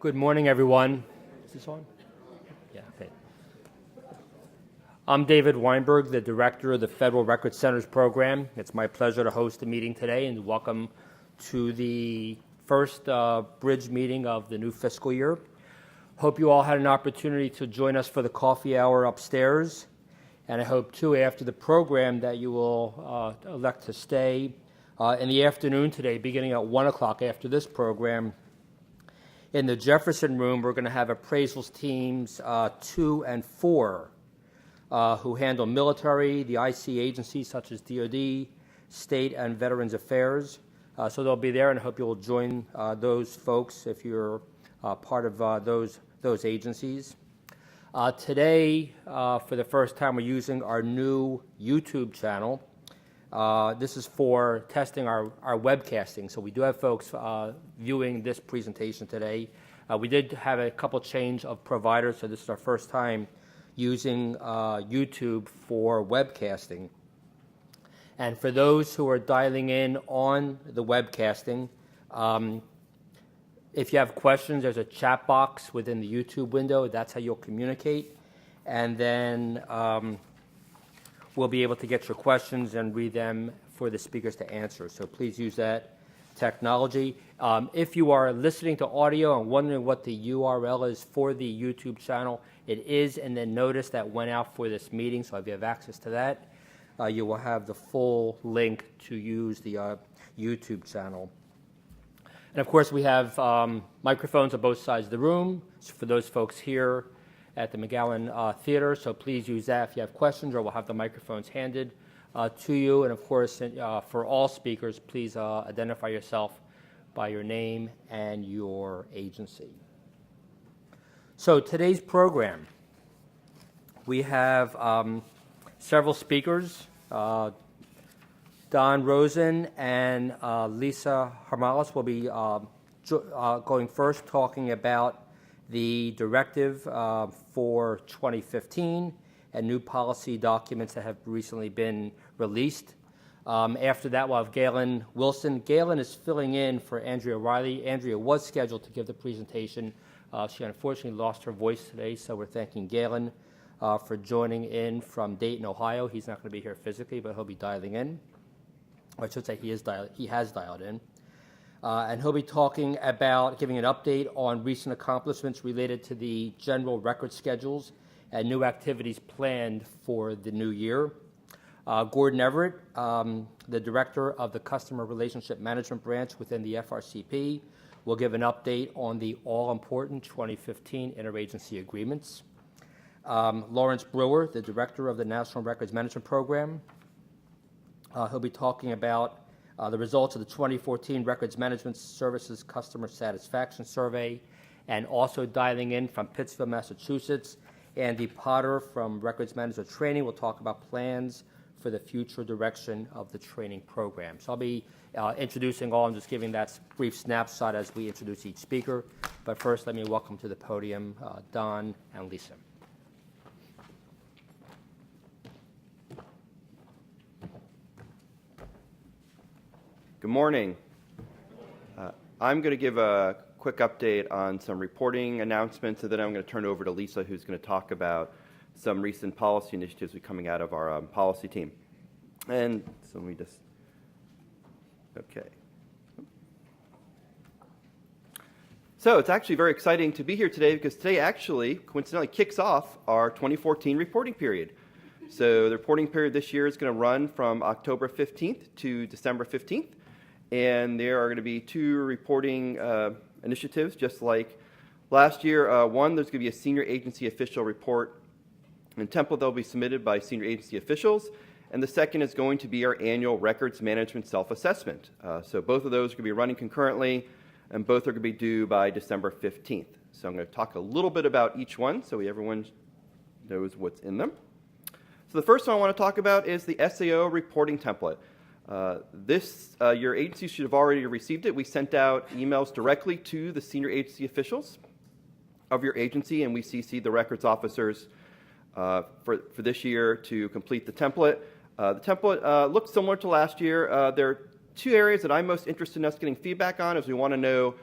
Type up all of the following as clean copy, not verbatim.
Good morning, everyone. Is this on? Yeah, okay. I'm David Weinberg, the Director of the Federal Record Centers Program. It's my pleasure to host the meeting today and welcome to the first BRIDG meeting of the new fiscal year. Hope you all had an opportunity to join us for the coffee hour upstairs. And I hope, too, after the program that you will elect to stay in the afternoon today, beginning at 1 o'clock after this program. In the Jefferson room, we're going to have appraisals teams 2 and 4 who handle military, the IC agencies such as DoD, State and Veterans Affairs. So they'll be there, and I hope you'll join those folks if you're part of those agencies. Today, for the first time, we're using our new YouTube channel. This is for testing our webcasting. So we do have folks viewing this presentation today. We did have a couple change of providers, so this is our first time using YouTube for webcasting. And for those who are dialing in on the webcasting, if you have questions, there's a chat box within the YouTube window. That's how you'll communicate. And then we'll be able to get your questions and read them for the speakers to answer. So please use that technology. If you are listening to audio and wondering what the URL is for the YouTube channel, it is in the notice that went out for this meeting. So if you have access to that, you will have the full link to use the YouTube channel. And of course, we have microphones on both sides of the room. So for those folks here at the McGowan Theater, so please use that if you have questions, or we'll have the microphones handed to you. And of course, for all speakers, please identify yourself by your name and your agency. So today's program, we have several speakers. Don Rosen and Lisa Harmalis will be going first, talking about the directive for 2015 and new policy documents that have recently been released. After that, we'll have Galen Wilson. Galen is filling in for Andrea Riley. Andrea was scheduled to give the presentation. She unfortunately lost her voice today, so we're thanking Galen for joining in from Dayton, Ohio. He's not going to be here physically, but he'll be dialing in. Or I should say he has dialed in. And he'll be talking about giving an update on recent accomplishments related to the general record schedules and new activities planned for the new year. Gordon Everett, the director of the Customer Relationship Management Branch within the FRCP, will give an update on the all-important 2015 interagency agreements. Lawrence Brewer, the director of the National Records Management Program, he'll be talking about the results of the 2014 Records Management Services Customer Satisfaction Survey, and also dialing in from Pittsfield, Massachusetts, Andy Potter from Records Management Training will talk about plans for the future direction of the training program. So I'll be introducing all and just giving that brief snapshot as we introduce each speaker. But first, let me welcome to the podium Don and Lisa. Good morning. I'm going to give a quick update on some reporting announcements, and then I'm going to turn it over to Lisa, who's going to talk about some recent policy initiatives coming out of our policy team. And so let me just, okay. So it's actually very exciting to be here today because today actually, coincidentally, kicks off our 2014 reporting period. So the reporting period this year is going to run from October 15th to December 15th. And there are going to be 2 reporting initiatives, just like last year. One, there's going to be a senior agency official report and template that will be submitted by senior agency officials. And the second is going to be our annual records management self-assessment. So both of those are going to be running concurrently, and both are going to be due by December 15th. So I'm going to talk a little bit about each one so everyone knows what's in them. So the first one I want to talk about is the SAO reporting template. Your agency should have already received it. We sent out emails directly to the senior agency officials of your agency, and we CC'd the records officers for this year to complete the template. The template looks similar to last year. There are 2 areas that I'm most interested in us getting feedback on, as we want to know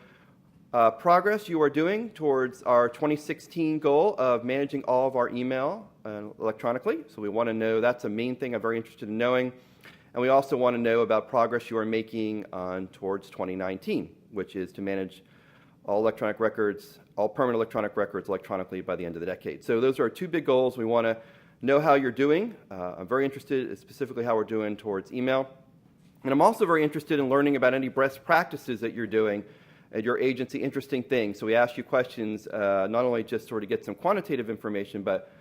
Progress you are doing towards our 2016 goal of managing all of our email electronically. So we want to know, that's a main thing I'm very interested in knowing. And we also want to know about progress you are making on towards 2019, which is to manage all electronic records, all permanent electronic records electronically by the end of the decade. So those are our two big goals. We want to know how you're doing. I'm very interested in specifically how we're doing towards email. And I'm also very interested in learning about any best practices that you're doing at your agency, interesting things. So we ask you questions, not only just sort of get some quantitative information, but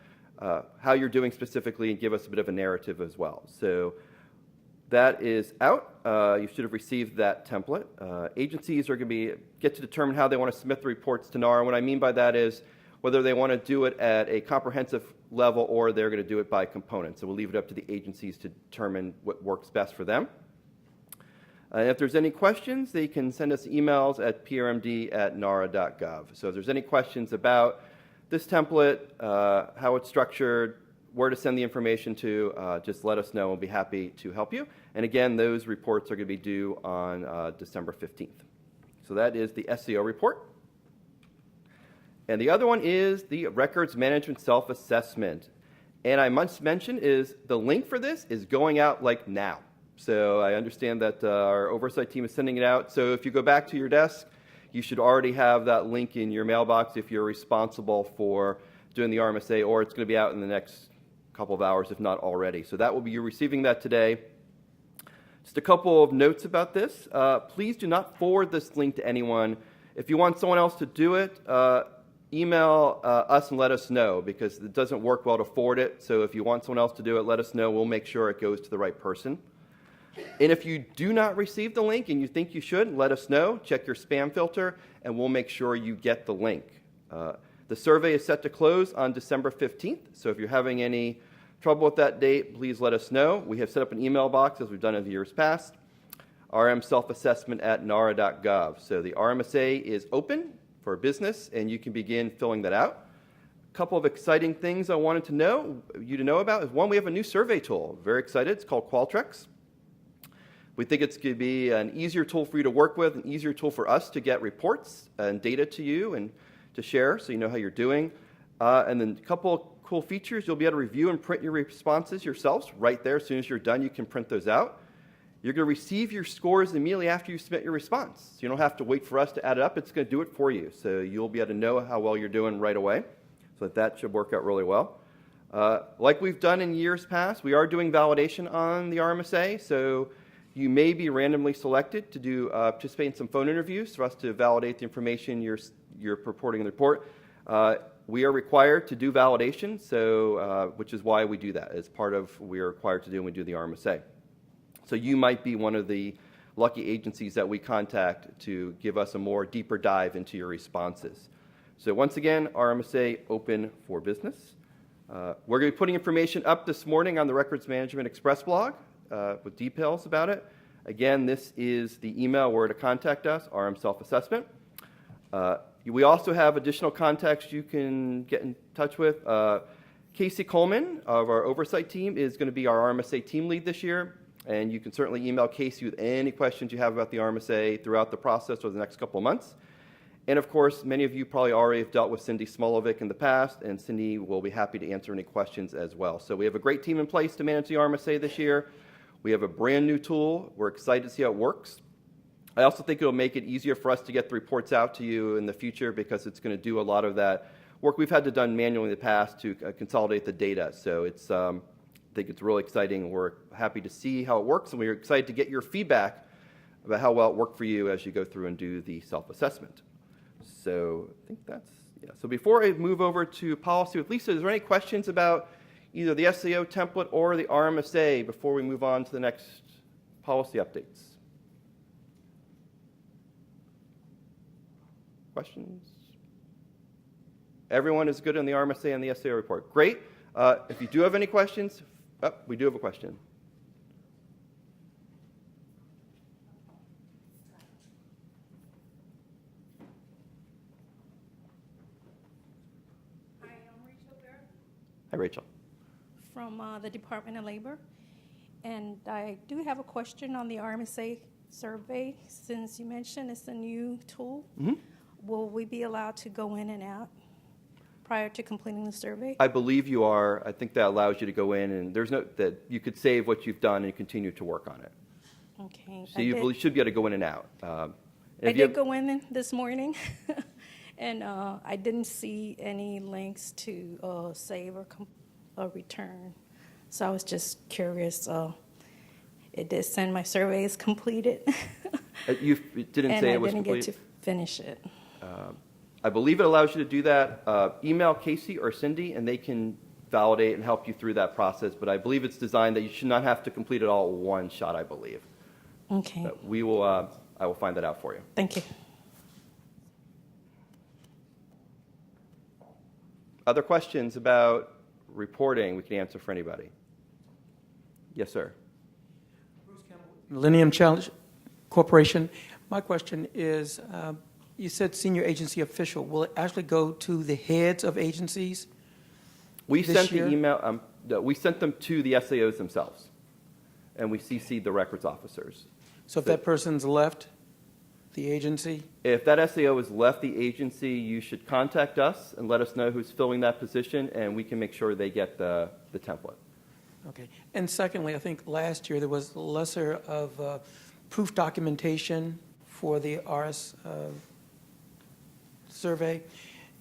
how you're doing specifically and give us a bit of a narrative as well. So that is out. You should have received that template. Agencies are going to get to determine how they want to submit the reports to NAR. And what I mean by that is whether they want to do it at a comprehensive level or they're going to do it by components. So we'll leave it up to the agencies to determine what works best for them. And if there's any questions, they can send us emails at prmd@nara.gov. So if there's any questions about this template, how it's structured, where to send the information to, just let us know. We'll be happy to help you. And again, those reports are going to be due on December 15th. So that is the SEO report. And the other one is the records management self-assessment. And I must mention is the link for this is going out like now. So I understand that our oversight team is sending it out. So if you go back to your desk, you should already have that link in your mailbox if you're responsible for doing the RMSA, or it's going to be out in the next couple of hours, if not already. So that will be you receiving that today. Just a couple of notes about this. Please do not forward this link to anyone. If you want someone else to do it, email us and let us know, because it doesn't work well to forward it. So if you want someone else to do it, let us know. We'll make sure it goes to the right person. And if you do not receive the link and you think you should, let us know. Check your spam filter, and we'll make sure you get the link. The survey is set to close on December 15th, so if you're having any trouble with that date, please let us know. We have set up an email box, as we've done in years past, rmselfassessment@nara.gov. So the RMSA is open for business, and you can begin filling that out. A couple of exciting things I wanted you to know about is, one, we have a new survey tool. Very excited. It's called Qualtrics. We think it's going to be an easier tool for you to work with, an easier tool for us to get reports and data to you and to share so you know how you're doing. And then a couple of cool features. You'll be able to review and print your responses yourselves right there. As soon as you're done, you can print those out. You're going to receive your scores immediately after you submit your response. So you don't have to wait for us to add it up. It's going to do it for you. So you'll be able to know how well you're doing right away. So that should work out really well. Like we've done in years past, we are doing validation on the RMSA. So you may be randomly selected to do participate in some phone interviews for us to validate the information you're purporting in the report. We are required to do validation, so which is why we do that. As part of what we are required to do when we do the RMSA. So you might be one of the lucky agencies that we contact to give us a more deeper dive into your responses. So once again, RMSA open for business. We're going to be putting information up this morning on the Records Management Express blog with details about it. Again, this is the email where to contact us, RM Self-Assessment. We also have additional contacts you can get in touch with. Casey Coleman of our oversight team is going to be our RMSA team lead this year, and you can certainly email Casey with any questions you have about the RMSA throughout the process over the next couple of months. And of course, many of you probably already have dealt with Cindy Smolovic in the past, and Cindy will be happy to answer any questions as well. So we have a great team in place to manage the RMSA this year. We have a brand new tool. We're excited to see how it works. I also think it'll make it easier for us to get the reports out to you in the future, because it's going to do a lot of that work we've had to done manually in the past to consolidate the data. So it's, I think it's really exciting. We're happy to see how it works, and we're excited to get your feedback about how well it worked for you as you go through and do the self-assessment. So I think that's, yeah. So before I move over to policy with Lisa, is there any questions about either the SEO template or the RMSA before we move on to the next policy updates? Questions? Everyone is good on the RMSA and the SEO report. Great. If you do have any questions, we do have a question. Hi, I'm Rachel Barrett. Hi, Rachel. From the Department of Labor. And I do have a question on the RMSA survey, since you mentioned it's a new tool. Mm-hmm. will we be allowed to go in and out prior to completing the survey? I believe you are. I think that allows you to go in, and there's no that you could save what you've done and continue to work on it. Okay. So you should be able to go in and out. I did go in this morning, and I didn't see any links to save or return. So I was just curious. It did send my survey is completed. It didn't say it was and I didn't complete. get to finish it. I believe it allows you to do that. Email Casey or Cindy, and they can validate and help you through that process. But I believe it's designed that you should not have to complete it all one shot, I believe. Okay. But I will find that out for you. Thank you. Other questions about reporting we can answer for anybody? Yes, sir. Millennium Challenge Corporation. My question is, you said senior agency official. Will it actually go to the heads of agencies? We This sent year? the email. We sent them to the SAOs themselves, and we CC'd the records officers. So if that person's left the agency? If that SAO has left the agency, you should contact us and let us know who's filling that position, and we can make sure they get the template. Okay. And secondly, I think last year there was lesser of proof documentation for the RS survey.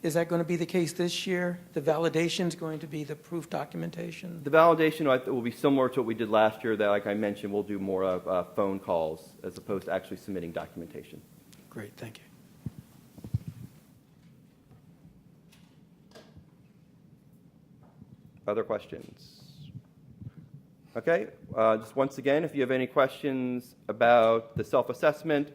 Is that going to be the case this year? The validation is going to be the proof documentation? The validation will be similar to what we did last year. That, like I mentioned, we'll do more of phone calls as opposed to actually submitting documentation. Great, thank you. Other questions? Okay, just once again, if you have any questions about the self-assessment,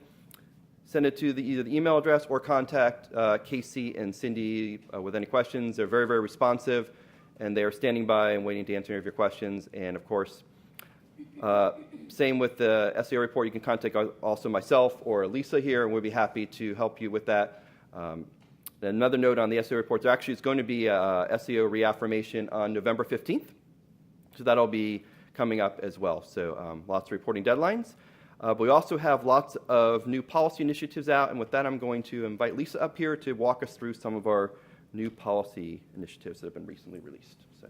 send it to either the email address or contact Casey and Cindy with any questions. They're very, very responsive, and they are standing by and waiting to answer any of your questions. And of course, same with the SAO report. You can contact also myself or Lisa here, and we'll be happy to help you with that. Another note on the SAO report, there actually is going to be a SAO reaffirmation on November 15th. So that'll be coming up as well. So lots of reporting deadlines. But we also have lots of new policy initiatives out, and with that, I'm going to invite Lisa up here to walk us through some of our new policy initiatives that have been recently released. So,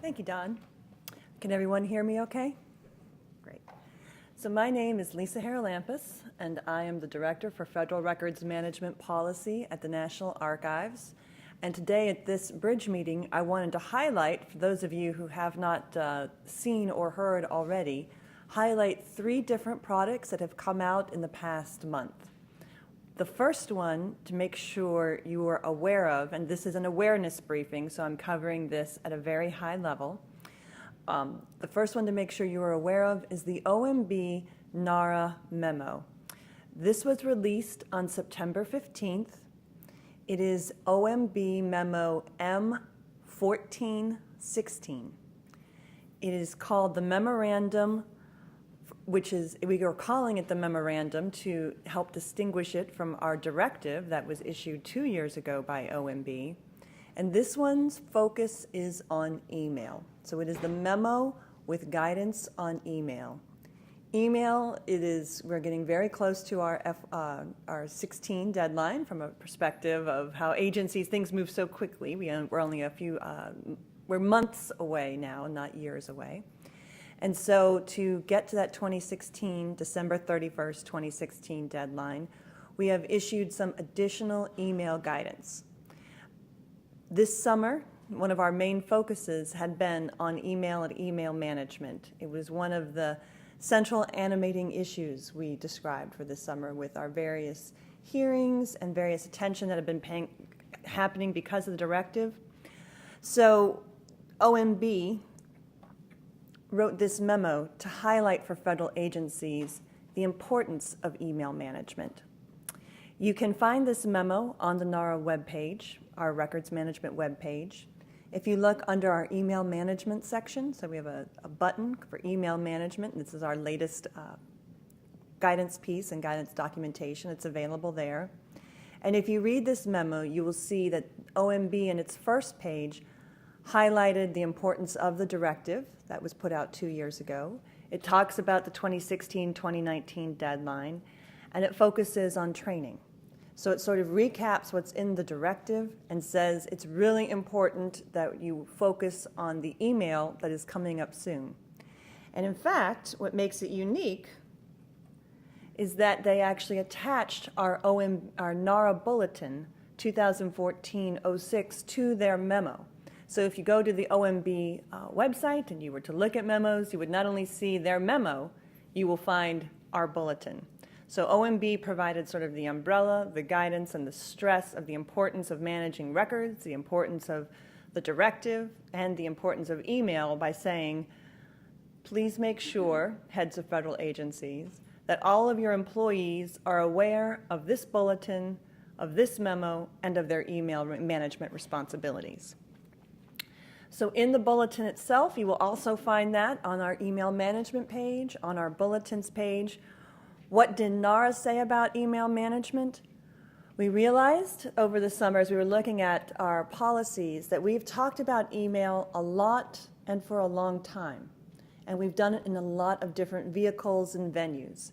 Thank you, Don. Can everyone hear me okay? Great. So my name is Lisa Haralampus, and I am the Director for Federal Records Management Policy at the National Archives. And today at this BRIDG meeting, I wanted to highlight, for those of you who have not seen or heard already, highlight 3 different products that have come out in the past month. The first one to make sure you are aware of, and this is an awareness briefing, so I'm covering this at a very high level. The first one to make sure you are aware of is the OMB NARA memo. This was released on September 15th. It is OMB Memo M1416. It is called the Memorandum, which is, we are calling it the Memorandum to help distinguish it from our directive that was issued 2 years ago by OMB. And this one's focus is on email. So it is the memo with guidance on email. Email, we're getting very close to our 16 deadline from a perspective of how agencies, things move so quickly. We're only we're months away now, not years away. And so to get to that December 31st, 2016 deadline, we have issued some additional email guidance. This summer, one of our main focuses had been on email and email management. It was one of the central animating issues we described for this summer with our various hearings and various attention that have been happening because of the directive. So OMB wrote this memo to highlight for federal agencies the importance of email management. You can find this memo on the NARA webpage, our records management webpage. If you look under our email management section, so we have a button for email management. This is our latest guidance piece and guidance documentation. It's available there. And if you read this memo, you will see that OMB in its first page highlighted the importance of the directive that was put out 2 years ago. It talks about the 2016-2019 deadline, and it focuses on training. So it sort of recaps what's in the directive and says it's really important that you focus on the email that is coming up soon. And in fact, what makes it unique is that they actually attached our NARA Bulletin 2014-06 to their memo. So if you go to the OMB website and you were to look at memos, you would not only see their memo, you will find our bulletin. So OMB provided sort of the umbrella, the guidance, and the stress of the importance of managing records, the importance of the directive, and the importance of email by saying, please make sure, heads of federal agencies, that all of your employees are aware of this bulletin, of this memo, and of their email management responsibilities. So in the bulletin itself, you will also find that on our email management page, on our bulletins page. What did NARA say about email management? We realized over the summer as we were looking at our policies that we've talked about email a lot and for a long time. And we've done it in a lot of different vehicles and venues.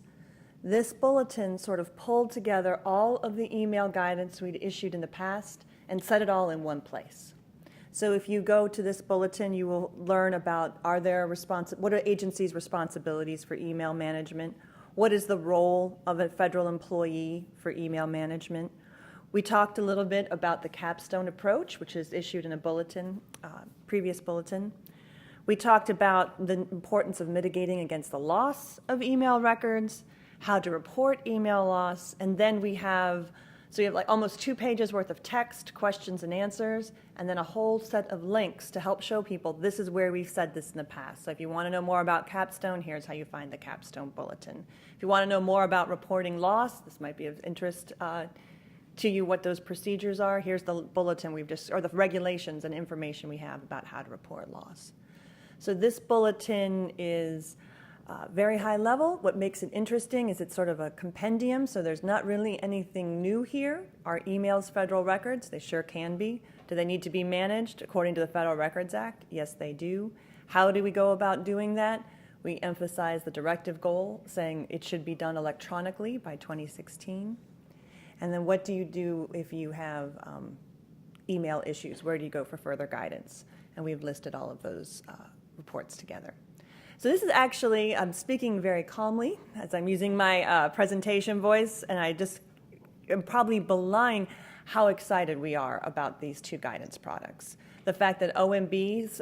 This bulletin sort of pulled together all of the email guidance we'd issued in the past and set it all in one place. So if you go to this bulletin, you will learn about what are agencies' responsibilities for email management? What is the role of a federal employee for email management? We talked a little bit about the capstone approach, which is issued in a bulletin, previous bulletin. We talked about the importance of mitigating against the loss of email records, how to report email loss, and then we have like almost 2 pages worth of text, questions and answers, and then a whole set of links to help show people this is where we've said this in the past. So if you want to know more about capstone, here's how you find the capstone bulletin. If you want to know more about reporting loss, this might be of interest to you what those procedures are. Here's the bulletin or the regulations and information we have about how to report loss. So this bulletin is very high level. What makes it interesting is it's sort of a compendium, so there's not really anything new here. Our emails, federal records, they sure can be. Do they need to be managed according to the Federal Records Act? Yes, they do. How do we go about doing that? We emphasize the directive goal, saying it should be done electronically by 2016. And then what do you do if you have email issues? Where do you go for further guidance? And we've listed all of those reports together. So this is actually, I'm speaking very calmly as I'm using my presentation voice, and I just am probably belying how excited we are about these 2 guidance products. The fact that OMB's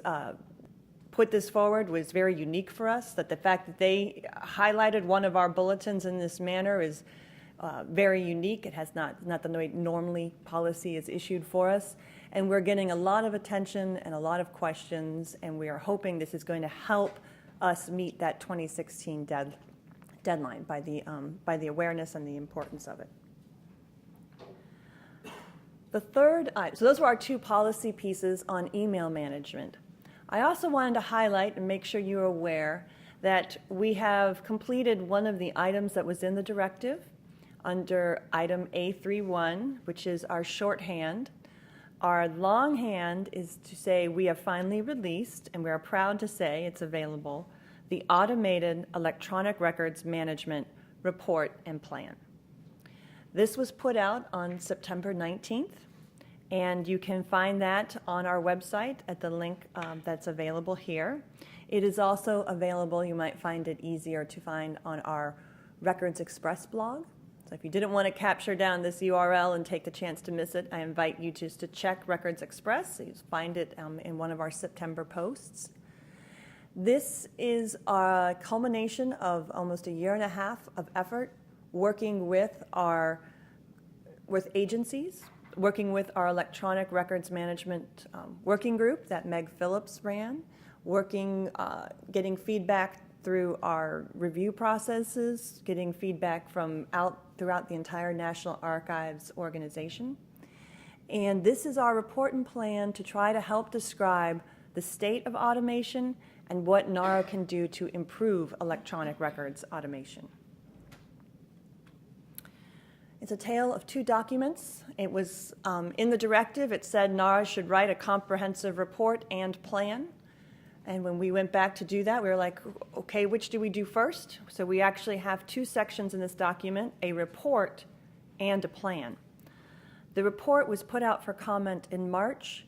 put this forward was very unique for us, that the fact that they highlighted one of our bulletins in this manner is very unique. It has not the way normally policy is issued for us. And we're getting a lot of attention and a lot of questions, and we are hoping this is going to help us meet that 2016 deadline by the awareness and the importance of it. The third, so those were our 2 policy pieces on email management. I also wanted to highlight and make sure you're aware that we have completed one of the items that was in the directive under item A31, which is our shorthand. Our longhand is to say we have finally released, and we are proud to say it's available, the Automated Electronic Records Management Report and Plan. This was put out on September 19th, and you can find that on our website at the link that's available here. It is also available, you might find it easier to find on our Records Express blog. So if you didn't want to capture down this URL and take the chance to miss it, I invite you just to check Records Express. So you find it in one of our September posts. This is a culmination of almost 1.5 years of effort working with agencies, working with our electronic records management working group that Meg Phillips ran, getting feedback through our review processes, getting feedback from throughout the entire National Archives organization. And this is our report and plan to try to help describe the state of automation and what NARA can do to improve electronic records automation. It's a tale of 2 documents. It was in the directive, it said NARA should write a comprehensive report and plan. And when we went back to do that, we were like, okay, which do we do first? So we actually have two sections in this document, a report and a plan. The report was put out for comment in March,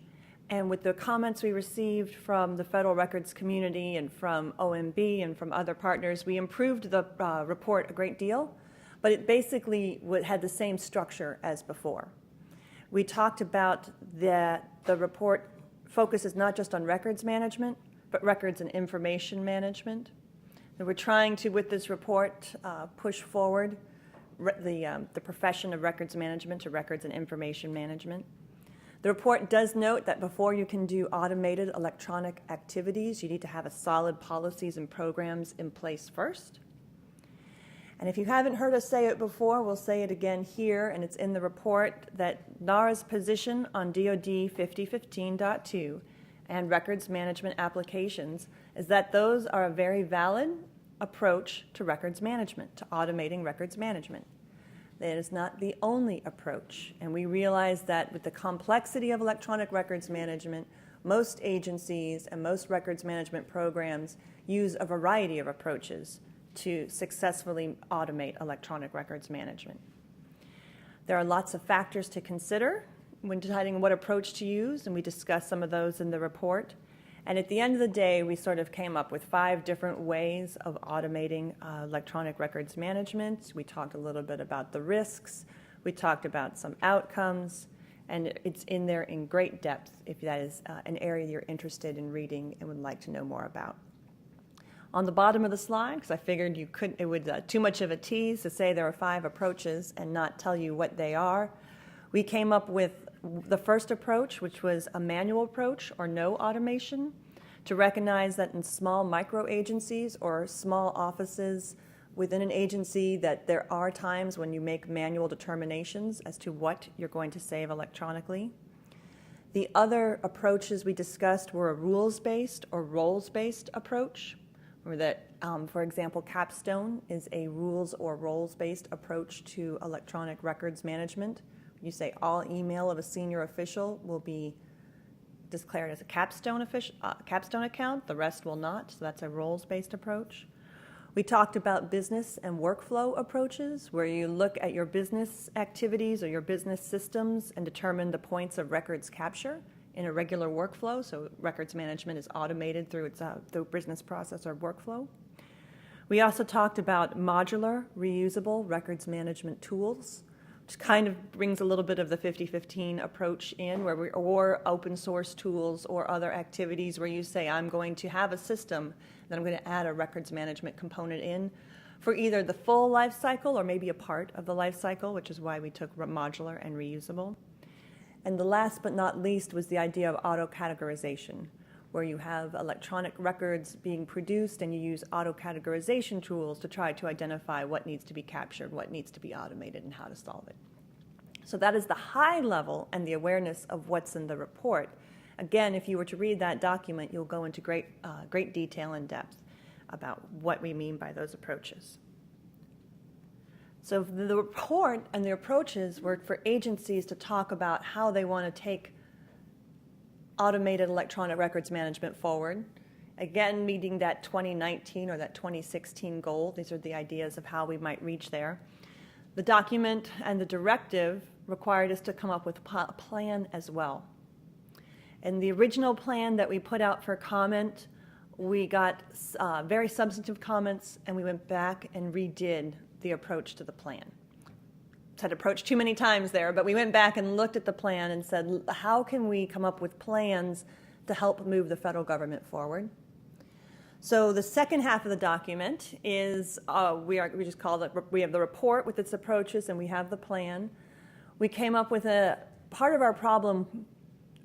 and with the comments we received from the federal records community and from OMB and from other partners, we improved the report a great deal, but it basically had the same structure as before. We talked about that the report focuses not just on records management, but records and information management. And we're trying to, with this report, push forward the profession of records management to records and information management. The report does note that before you can do automated electronic activities, you need to have a solid policies and programs in place first. And if you haven't heard us say it before, we'll say it again here, and it's in the report, that NARA's position on DoD 5015.2 and records management applications is that those are a very valid approach to records management, to automating records management. That is not the only approach, and we realize that with the complexity of electronic records management, most agencies and most records management programs use a variety of approaches to successfully automate electronic records management. There are lots of factors to consider when deciding what approach to use, and we discussed some of those in the report. And at the end of the day, we sort of came up with 5 different ways of automating electronic records management. We talked a little bit about the risks. We talked about some outcomes, and it's in there in great depth if that is an area you're interested in reading and would like to know more about. On the bottom of the slide, because I figured it would too much of a tease to say there are 5 approaches and not tell you what they are, we came up with the first approach, which was a manual approach or no automation, to recognize that in small micro agencies or small offices within an agency that there are times when you make manual determinations as to what you're going to save electronically. The other approaches we discussed were a rules-based or roles-based approach, where that, for example, Capstone is a rules or roles-based approach to electronic records management. You say all email of a senior official will be declared as a Capstone account, the rest will not, so that's a roles-based approach. We talked about business and workflow approaches, where you look at your business activities or your business systems and determine the points of records capture in a regular workflow, so records management is automated through its the business process or workflow. We also talked about modular, reusable records management tools, which kind of brings a little bit of the 50-15 approach in, or open source tools or other activities where you say, I'm going to have a system that I'm going to add a records management component in for either the full life cycle or maybe a part of the life cycle, which is why we took modular and reusable. And the last but not least was the idea of auto-categorization, where you have electronic records being produced and you use auto-categorization tools to try to identify what needs to be captured, what needs to be automated, and how to solve it. So that is the high level and the awareness of what's in the report. Again, if you were to read that document, you'll go into great detail and depth about what we mean by those approaches. So the report and the approaches were for agencies to talk about how they want to take automated electronic records management forward. Again, meeting that 2019 or that 2016 goal. These are the ideas of how we might reach there. The document and the directive required us to come up with a plan as well. In the original plan that we put out for comment, we got very substantive comments, and we went back and redid the approach to the plan. Said approach too many times there, but we went back and looked at the plan and said, how can we come up with plans to help move the federal government forward? So the second half of the document is, we just call it, we have the report with its approaches and we have the plan. We came up with part of our problem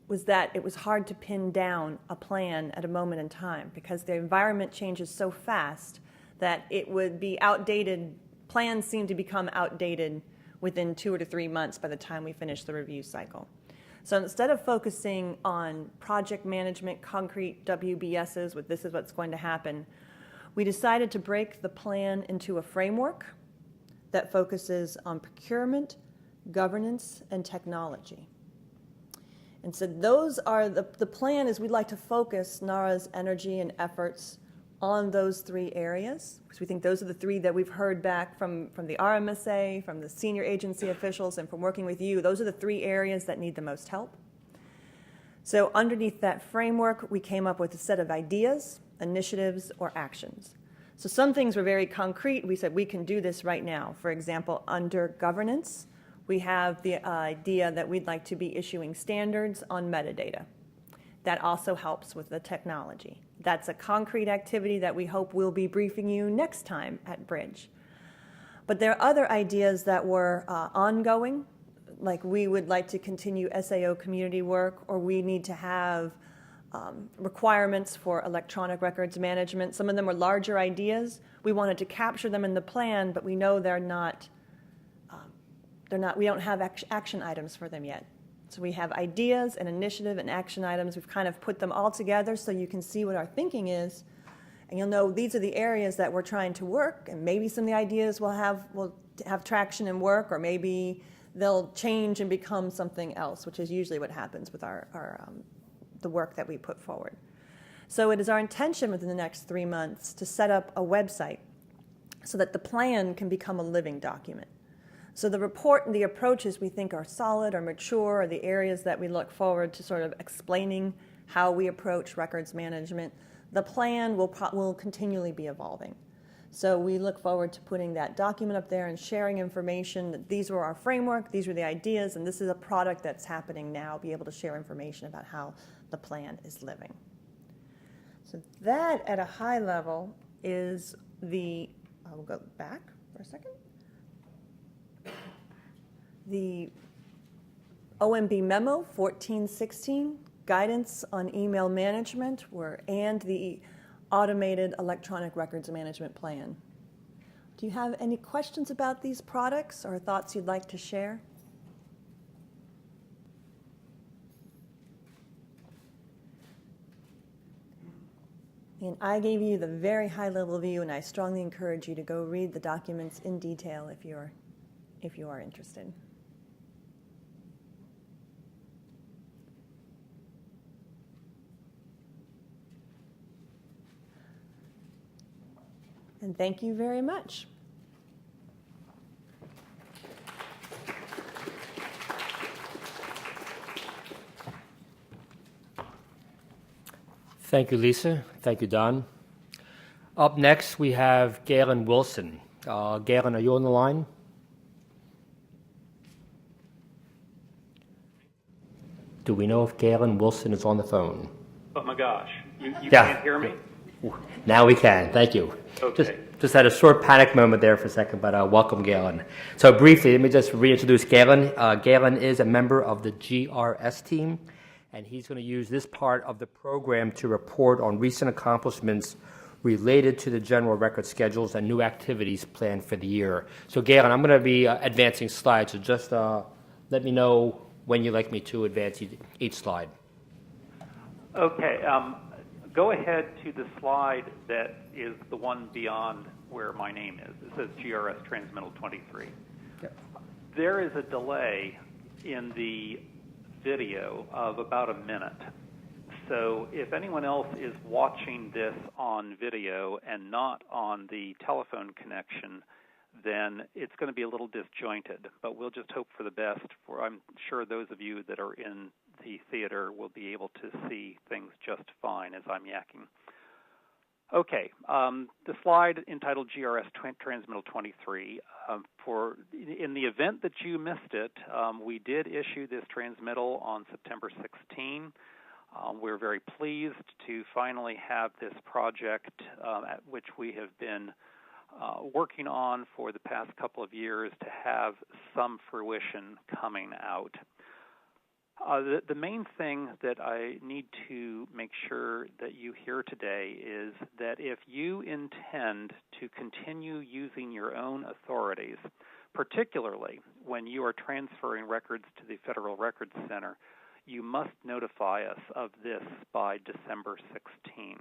was that it was hard to pin down a plan at a moment in time because the environment changes so fast that it would be outdated. Plans seem to become outdated within 2 to 3 months by the time we finish the review cycle. So instead of focusing on project management, concrete WBSs with this is what's going to happen, we decided to break the plan into a framework that focuses on procurement, governance, and technology. And so those are the plan is we'd like to focus NARA's energy and efforts on those three areas, because we think those are the three that we've heard back from the RMSA, from the senior agency officials, and from working with you. Those are the three areas that need the most help. So underneath that framework, we came up with a set of ideas, initiatives, or actions. So some things were very concrete. We said we can do this right now. For example, under governance, we have the idea that we'd like to be issuing standards on metadata. That also helps with the technology. That's a concrete activity that we hope we'll be briefing you next time at BRIDG. But there are other ideas that were ongoing, like we would like to continue SAO community work, or we need to have requirements for electronic records management. Some of them were larger ideas. We wanted to capture them in the plan, but we know we don't have action items for them yet. So we have ideas and initiative and action items. We've kind of put them all together so you can see what our thinking is. And you'll know these are the areas that we're trying to work, and maybe some of the ideas will have traction and work, or maybe they'll change and become something else, which is usually what happens with the work that we put forward. So it is our intention within the next 3 months to set up a website so that the plan can become a living document. So the report and the approaches we think are solid or mature are the areas that we look forward to sort of explaining how we approach records management. The plan will continually be evolving. So we look forward to putting that document up there and sharing information that these were our framework, these were the ideas, and this is a product that's happening now, be able to share information about how the plan is living. So that at a high level is I will go back for a second. The OMB memo 1416, guidance on email management, and the automated electronic records management plan. Do you have any questions about these products or thoughts you'd like to share? And I gave you the very high-level view, and I strongly encourage you to go read the documents in detail if you are interested. And thank you very much. Thank you, Lisa. Thank you, Don. Up next, we have Galen Wilson. Galen, are you on the line? Do we know if Galen Wilson is on the phone? Oh my gosh, you Yeah. can't hear me? Now we can. Thank you. Okay. Just had a short panic moment there for a second, but welcome, Galen. So briefly, let me just reintroduce Galen. Galen is a member of the GRS team, and he's going to use this part of the program to report on recent accomplishments related to the general record schedules and new activities planned for the year. So Galen, I'm going to be advancing slides, so just let me know when you'd like me to advance each slide. Okay, go ahead to the slide that is the one beyond where my name is. It says GRS Transmittal 23. Yep. There is a delay in the video of about a minute. So if anyone else is watching this on video and not on the telephone connection, then it's going to be a little disjointed. But we'll just hope for the best. I'm sure those of you that are in the theater will be able to see things just fine as I'm yakking. Okay, the slide entitled GRS Transmittal 23. In the event that you missed it, we did issue this transmittal on September 16. We're very pleased to finally have this project, at which we have been working on for the past couple of years, to have some fruition coming out. The main thing that I need to make sure that you hear today is that if you intend to continue using your own authorities, particularly when you are transferring records to the Federal Records Center, you must notify us of this by December 16.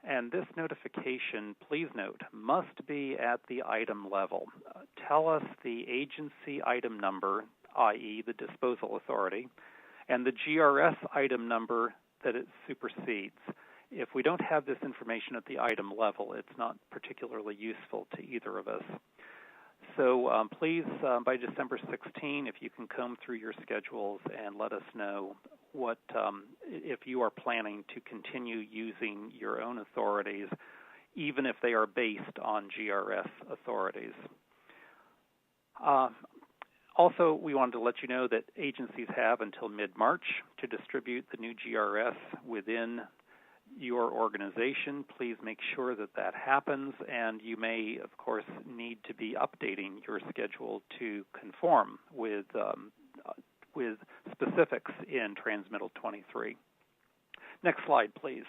And this notification, please note, must be at the item level. Tell us the agency item number, i.e. the disposal authority, and the GRS item number that it supersedes. If we don't have this information at the item level, it's not particularly useful to either of us. So please, by December 16, if you can comb through your schedules and let us know what if you are planning to continue using your own authorities, even if they are based on GRS authorities. Also, we wanted to let you know that agencies have until mid-March to distribute the new GRS within your organization. Please make sure that that happens, and you may, of course, need to be updating your schedule to conform with specifics in Transmittal 23. Next slide, please.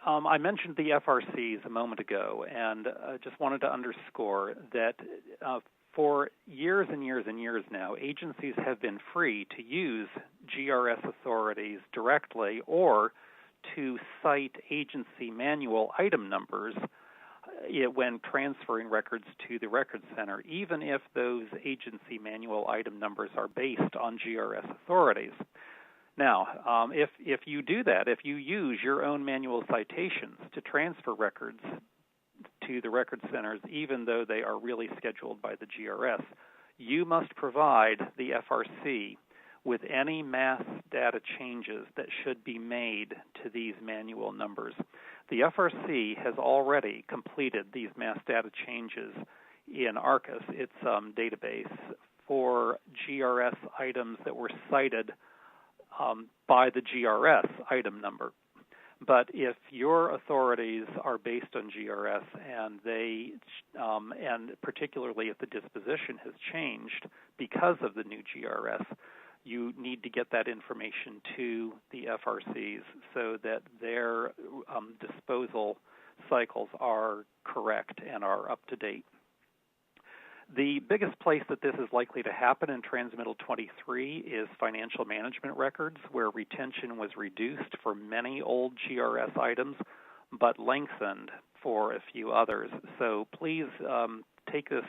I mentioned the FRCs a moment ago, and just wanted to underscore that for years and years and years now, agencies have been free to use GRS authorities directly or to cite agency manual item numbers when transferring records to the Records Center, even if those agency manual item numbers are based on GRS authorities. Now, if you do that, if you use your own manual citations to transfer records to the Record Centers, even though they are really scheduled by the GRS, you must provide the FRC with any mass data changes that should be made to these manual numbers. The FRC has already completed these mass data changes in ARCIS, its database, for GRS items that were cited by the GRS item number. But if your authorities are based on GRS and and particularly if the disposition has changed because of the new GRS, you need to get that information to the FRCs so that their disposal cycles are correct and are up to date. The biggest place that this is likely to happen in Transmittal 23 is financial management records, where retention was reduced for many old GRS items, but lengthened for a few others. So please take this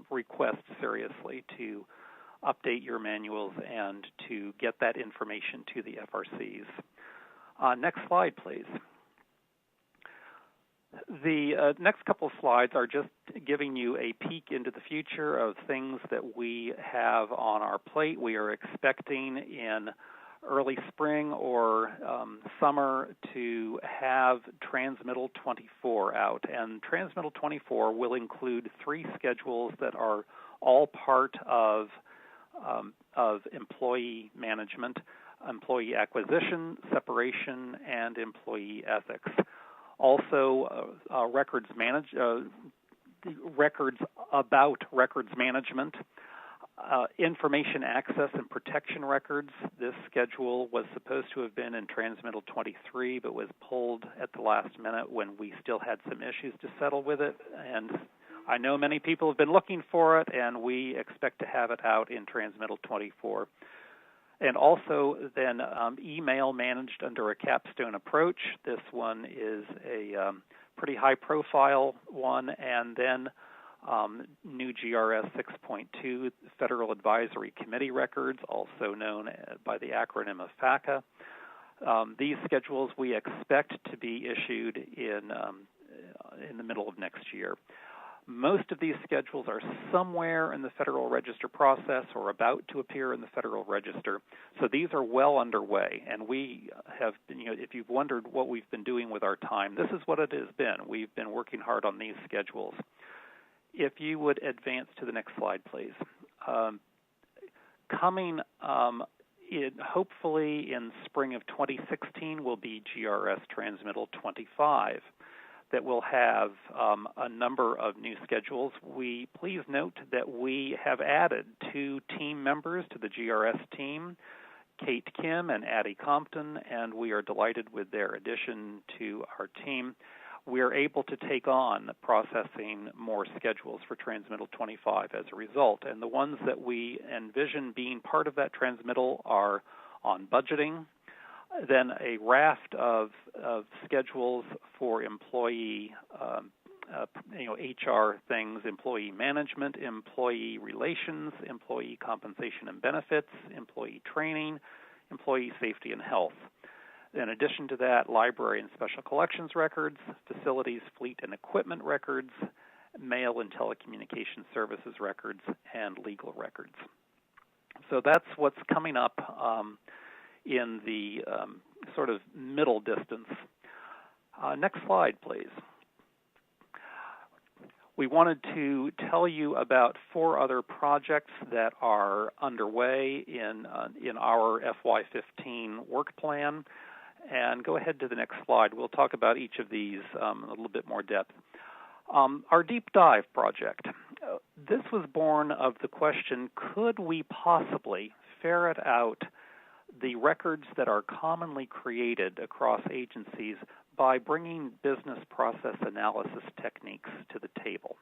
request seriously to update your manuals and to get that information to the FRCs. Next slide, please. The next couple of slides are just giving you a peek into the future of things that we have on our plate. We are expecting in early spring or summer to have Transmittal 24 out. And Transmittal 24 will include 3 schedules that are all part of employee management, employee acquisition, separation, and employee ethics. Also, records about records management, information access and protection records. This schedule was supposed to have been in Transmittal 23, but was pulled at the last minute when we still had some issues to settle with it. And I know many people have been looking for it, and we expect to have it out in Transmittal 24. And also then email managed under a capstone approach. This one is a pretty high-profile one. And then new GRS 6.2, Federal Advisory Committee records, also known by the acronym of FACA. These schedules we expect to be issued in the middle of next year. Most of these schedules are somewhere in the Federal Register process or about to appear in the Federal Register. So these are well underway, and we have been, if you've wondered what we've been doing with our time, this is what it has been. We've been working hard on these schedules. If you would advance to the next slide, please. Coming hopefully in spring of 2016 will be GRS Transmittal 25. That will have a number of new schedules. Please note that we have added 2 team members to the GRS team, Kate Kim and Addie Compton, and we are delighted with their addition to our team. We are able to take on processing more schedules for Transmittal 25 as a result, and the ones that we envision being part of that transmittal are on budgeting, then a raft of schedules for employee HR things, employee management, employee relations, employee compensation and benefits, employee training, employee safety and health. In addition to that, library and special collections records, facilities, fleet and equipment records, mail and telecommunication services records, and legal records. So that's what's coming up in the sort of middle distance. Next slide, please. We wanted to tell you about 4 other projects that are underway in our FY15 work plan. And go ahead to the next slide. We'll talk about each of these in a little bit more depth. Our deep dive project. This was born of the question, could we possibly ferret out the records that are commonly created across agencies by bringing business process analysis techniques to the table?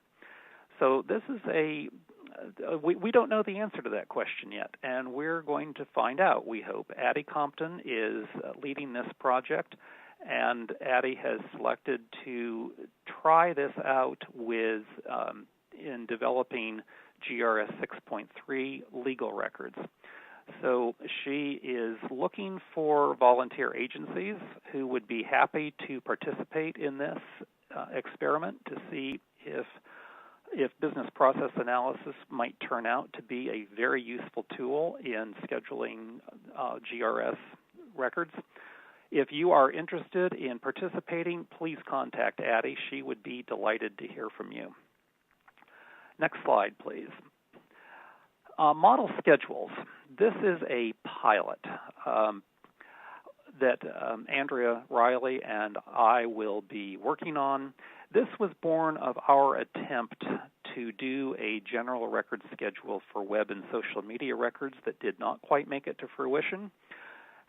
So this is we don't know the answer to that question yet, and we're going to find out, we hope. Addie Compton is leading this project, and Addie has selected to try this out in developing GRS 6.3 legal records. So she is looking for volunteer agencies who would be happy to participate in this experiment to see if business process analysis might turn out to be a very useful tool in scheduling GRS records. If you are interested in participating, please contact Addie. She would be delighted to hear from you. Next slide, please. Model schedules. This is a pilot that Andrea Riley and I will be working on. This was born of our attempt to do a general record schedule for web and social media records that did not quite make it to fruition.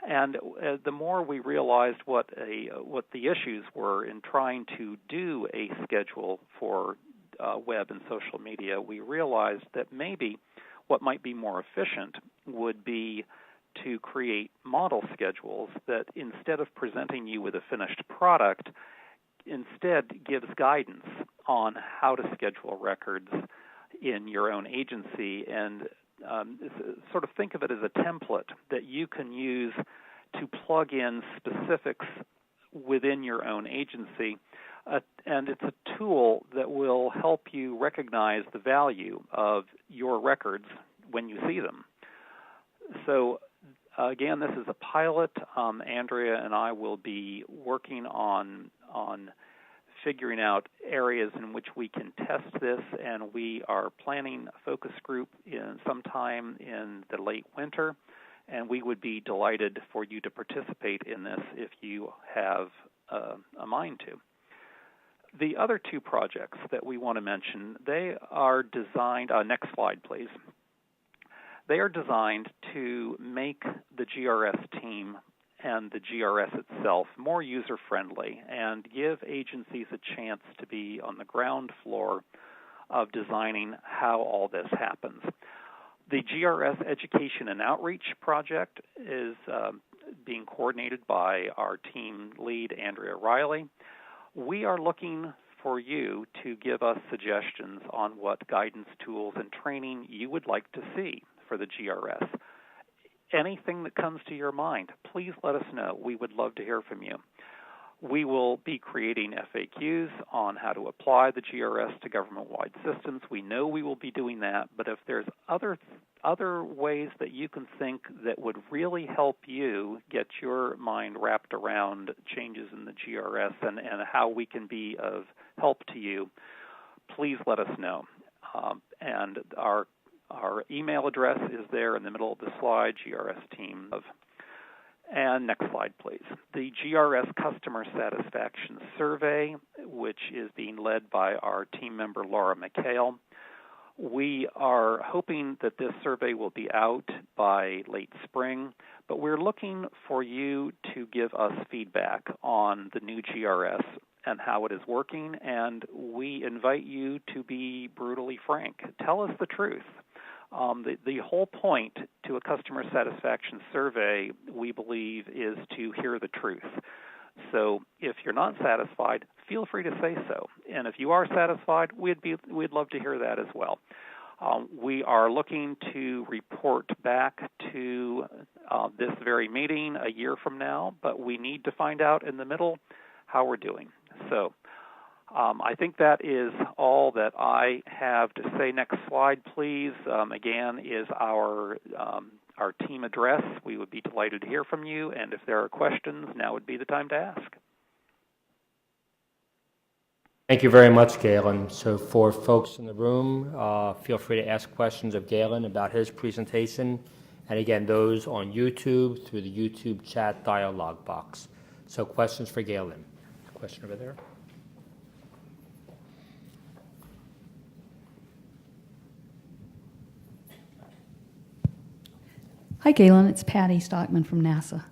And the more we realized what the issues were in trying to do a schedule for web and social media, we realized that maybe what might be more efficient would be to create model schedules that, instead of presenting you with a finished product, instead gives guidance on how to schedule records in your own agency, and sort of think of it as a template that you can use to plug in specifics within your own agency. And it's a tool that will help you recognize the value of your records when you see them. So again, this is a pilot. Andrea and I will be working on figuring out areas in which we can test this, and we are planning a focus group sometime in the late winter, and we would be delighted for you to participate in this if you have a mind to. The other 2 projects that we want to mention, they are designed, next slide please. They are designed to make the GRS team and the GRS itself more user-friendly and give agencies a chance to be on the ground floor of designing how all this happens. The GRS Education and Outreach project is being coordinated by our team lead, Andrea Riley. We are looking for you to give us suggestions on what guidance tools and training you would like to see for the GRS. Anything that comes to your mind, please let us know. We would love to hear from you. We will be creating FAQs on how to apply the GRS to government-wide systems. We know we will be doing that, but if there's other ways that you can think that would really help you get your mind wrapped around changes in the GRS and how we can be of help to you, please let us know. And our email address is there in the middle of the slide, GRS team. And next slide, please. The GRS Customer Satisfaction Survey, which is being led by our team member, Laura McHale. We are hoping that this survey will be out by late spring, but we're looking for you to give us feedback on the new GRS and how it is working, and we invite you to be brutally frank. Tell us the truth. The whole point to a customer satisfaction survey, we believe, is to hear the truth. So if you're not satisfied, feel free to say so. And if you are satisfied, we'd love to hear that as well. We are looking to report back to this very meeting a year from now, but we need to find out in the middle how we're doing. So I think that is all that I have to say. Next slide, please. Again, is our team address. We would be delighted to hear from you, and if there are questions, now would be the time to ask. Thank you very much, Galen. So for folks in the room, feel free to ask questions of Galen about his presentation. And again, those on YouTube through the YouTube chat dialogue box. So questions for Galen. Question over there. Hi, Galen. It's Patty Stockman from NASA.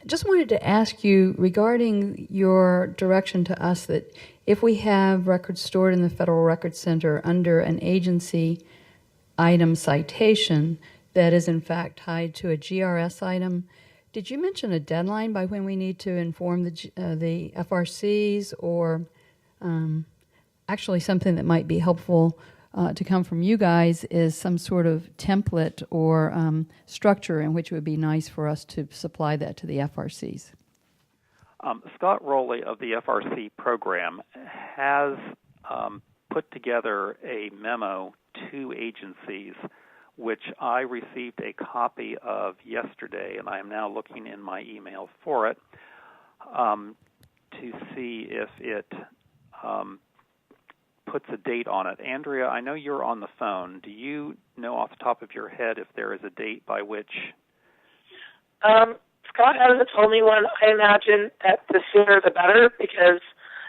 Just wanted to ask you regarding your direction to us that if we have records stored in the Federal Records Center under an agency item citation that is in fact tied to a GRS item, did you mention a deadline by when we need to inform the FRCs, or actually something that might be helpful to come from you guys is some sort of template or structure in which it would be nice for us to supply that to the FRCs? Scott Rowley of the FRC program has put together a memo to agencies, which I received a copy of yesterday, and I am now looking in my email for it to see if it puts a date on it. Andrea, I know you're on the phone. Do you know off the top of your head if there is a date by which? Scott hasn't told me one. I imagine that the sooner the better, because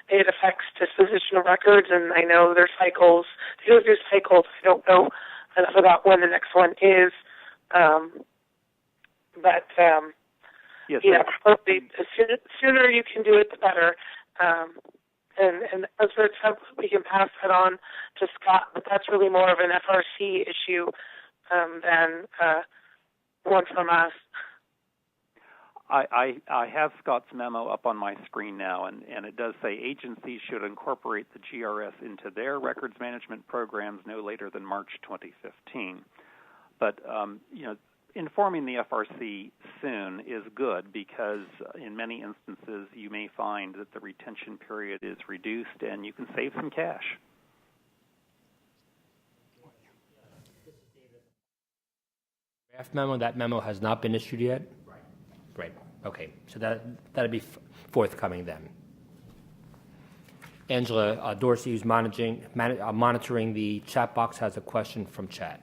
it affects disposition of records, and I know there's cycles. They go through cycles. I don't know enough about when the next one is. Yes, probably the sooner you can do it, the better. And as for a template, we can pass that on to Scott, but that's really more of an FRC issue than one from us. I have Scott's memo up on my screen now, and it does say agencies should incorporate the GRS into their records management programs no later than March 2015. But, informing the FRC soon is good because in many instances you may find that the retention period is reduced and you can save some cash. Draft memo, that memo has not been issued yet? Right. Okay. So that'll be forthcoming then. Angela Dorsey, who's monitoring the chat box, has a question from chat.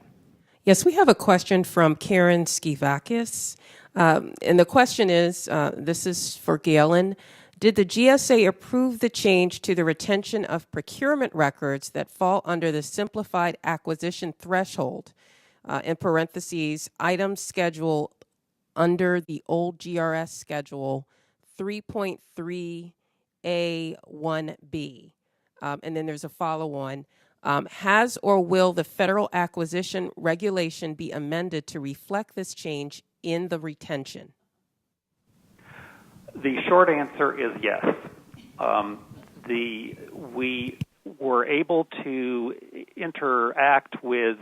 Yes, we have a question from Karen Skivakis. And the question is, this is for Galen, did the GSA approve the change to the retention of procurement records that fall under the simplified acquisition threshold, in parentheses, item schedule under the old GRS schedule 3.3A1B? And then there's a follow-on. Has or will the federal acquisition regulation be amended to reflect this change in the retention? The short answer is yes. We were able to interact with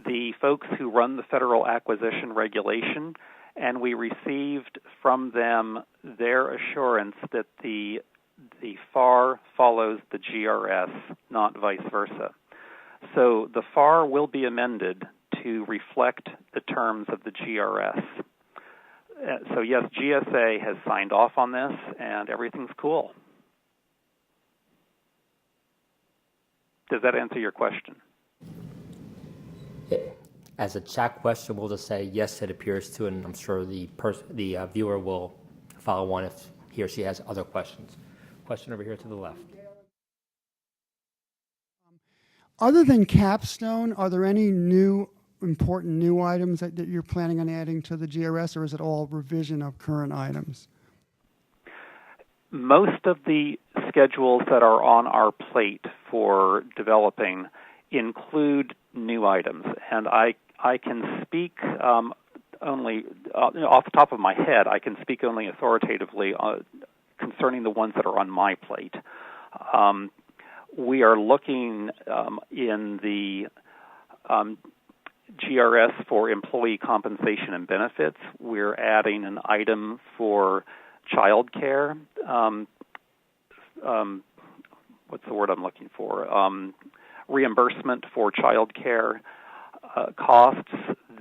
the folks who run the federal acquisition regulation, and we received from them their assurance that the FAR follows the GRS, not vice versa. So the FAR will be amended to reflect the terms of the GRS. So yes, GSA has signed off on this, and everything's cool. Does that answer your question? As a chat question, we'll just say yes, it appears to, and I'm sure the viewer will follow on if he or she has other questions. Question over here to the left. Other than Capstone, are there any important new items that you're planning on adding to the GRS, or is it all revision of current items? Most of the schedules that are on our plate for developing include new items, and I can speak only off the top of my head. I can speak only authoritatively concerning the ones that are on my plate. We are looking in the GRS for employee compensation and benefits. We're adding an item for child care. What's the word I'm looking for? Reimbursement for child care costs.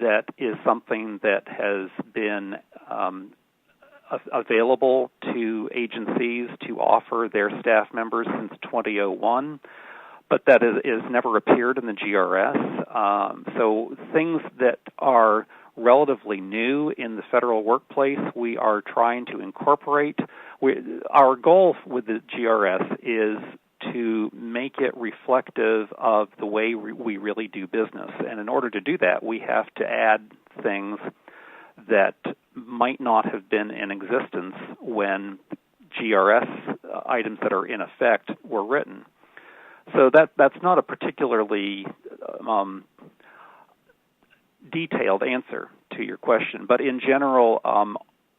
That is something that has been available to agencies to offer their staff members since 2001, but that is never appeared in the GRS. So things that are relatively new in the federal workplace, we are trying to incorporate. Our goal with the GRS is to make it reflective of the way we really do business. And in order to do that, we have to add things that might not have been in existence when GRS items that are in effect were written. So that's not a particularly detailed answer to your question, but in general,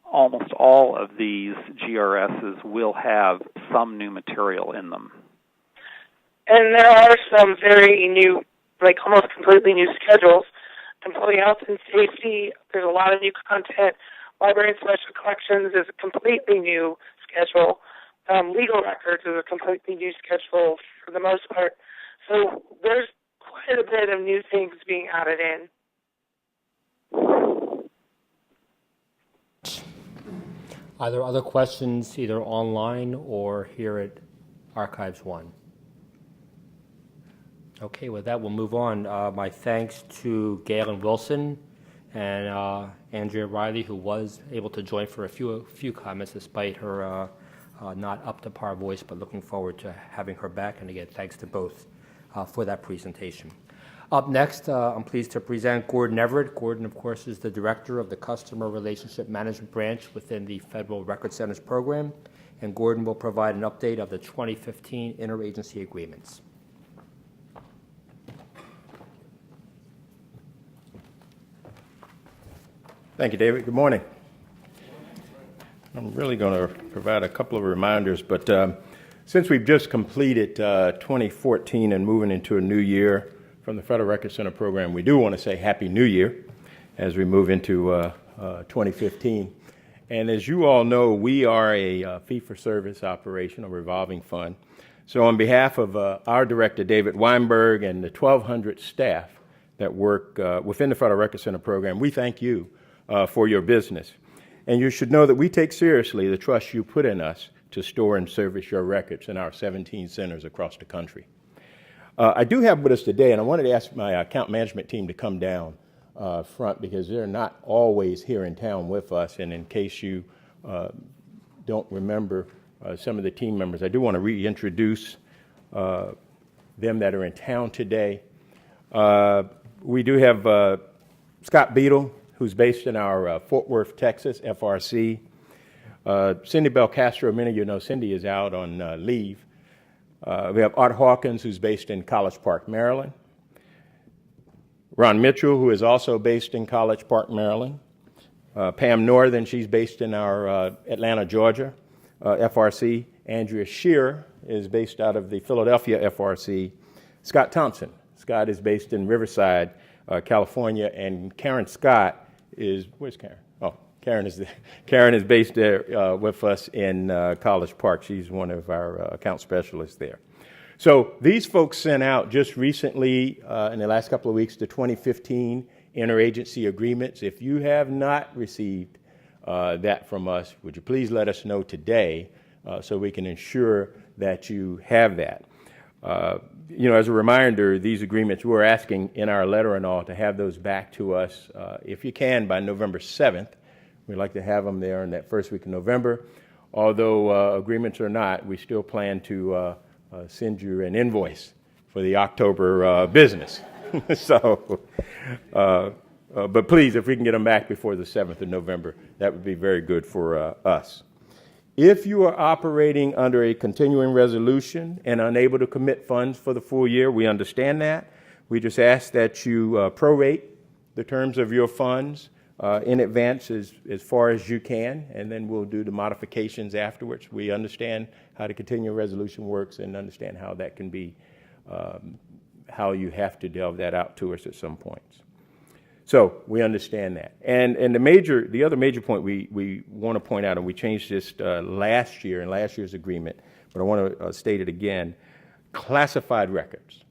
almost all of these GRSs will have some new material in them. And there are some very new, like almost completely new schedules. Employee health and safety, there's a lot of new content. Library and special collections is a completely new schedule. Legal records is a completely new schedule for the most part. So there's quite a bit of new things being added in. Are there other questions either online or here at Archives 1? Okay, with that, we'll move on. My thanks to Galen Wilson and Andrea Riley, who was able to join for a few comments despite her not up to par voice, but looking forward to having her back. And again, thanks to both for that presentation. Up next, I'm pleased to present Gordon Everett. Gordon, of course, is the Director of the Customer Relationship Management Branch within the Federal Record Centers program. And Gordon will provide an update of the 2015 interagency agreements. Thank you, David. Good morning. I'm really going to provide a couple of reminders, but since we've just completed 2014 and moving into a new year from the Federal Record Center program, we do want to say Happy New Year as we move into 2015. And as you all know, we are a fee-for-service operation, a revolving fund. So on behalf of our director, David Weinberg, and the 1,200 staff that work within the Federal Record Center program, we thank you for your business. And you should know that we take seriously the trust you put in us to store and service your records in our 17 centers across the country. I do have with us today, and I wanted to ask my account management team to come down front because they're not always here in town with us. And in case you don't remember some of the team members, I do want to reintroduce them that are in town today. We do have Scott Beadle, who's based in our Fort Worth, Texas, FRC. Cindy Belcastro, many of you know Cindy is out on leave. We have Art Hawkins, who's based in College Park, Maryland. Ron Mitchell, who is also based in College Park, Maryland. Pam Northern, she's based in our Atlanta, Georgia, FRC. Andrea Shearer is based out of the Philadelphia FRC. Scott Thompson. Scott is based in Riverside, California, and Karen Scott is, where's Karen? Oh, Karen is based there with us in College Park. She's one of our account specialists there. So these folks sent out just recently in the last couple of weeks the 2015 interagency agreements. If you have not received that from us, would you please let us know today so we can ensure that you have that. As a reminder, these agreements, we're asking in our letter and all to have those back to us, if you can, by November 7th. We'd like to have them there in that first week of November. Although agreements or not, we still plan to send you an invoice for the October business. But please, if we can get them back before the 7th of November, that would be very good for us. If you are operating under a continuing resolution and unable to commit funds for the full year, we understand that. We just ask that you prorate the terms of your funds in advance as far as you can, and then we'll do the modifications afterwards. We understand how the continuing resolution works and understand how that can be, how you have to delve that out to us at some points. So we understand that. And the other major point we want to point out, and we changed this last year in last year's agreement, but I want to state it again, classified records,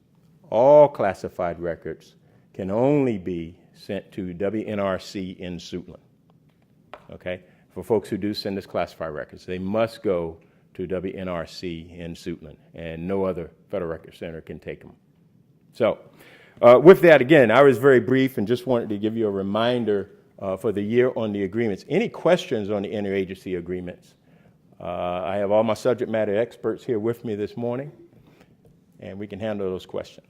all classified records can only be sent to WNRC in Suitland, okay? For folks who do send us classified records, they must go to WNRC in Suitland, and no other Federal Records Center can take them. So with that, again, I was very brief and just wanted to give you a reminder for the year on the agreements. Any questions on the interagency agreements? I have all my subject matter experts here with me this morning, and we can handle those questions.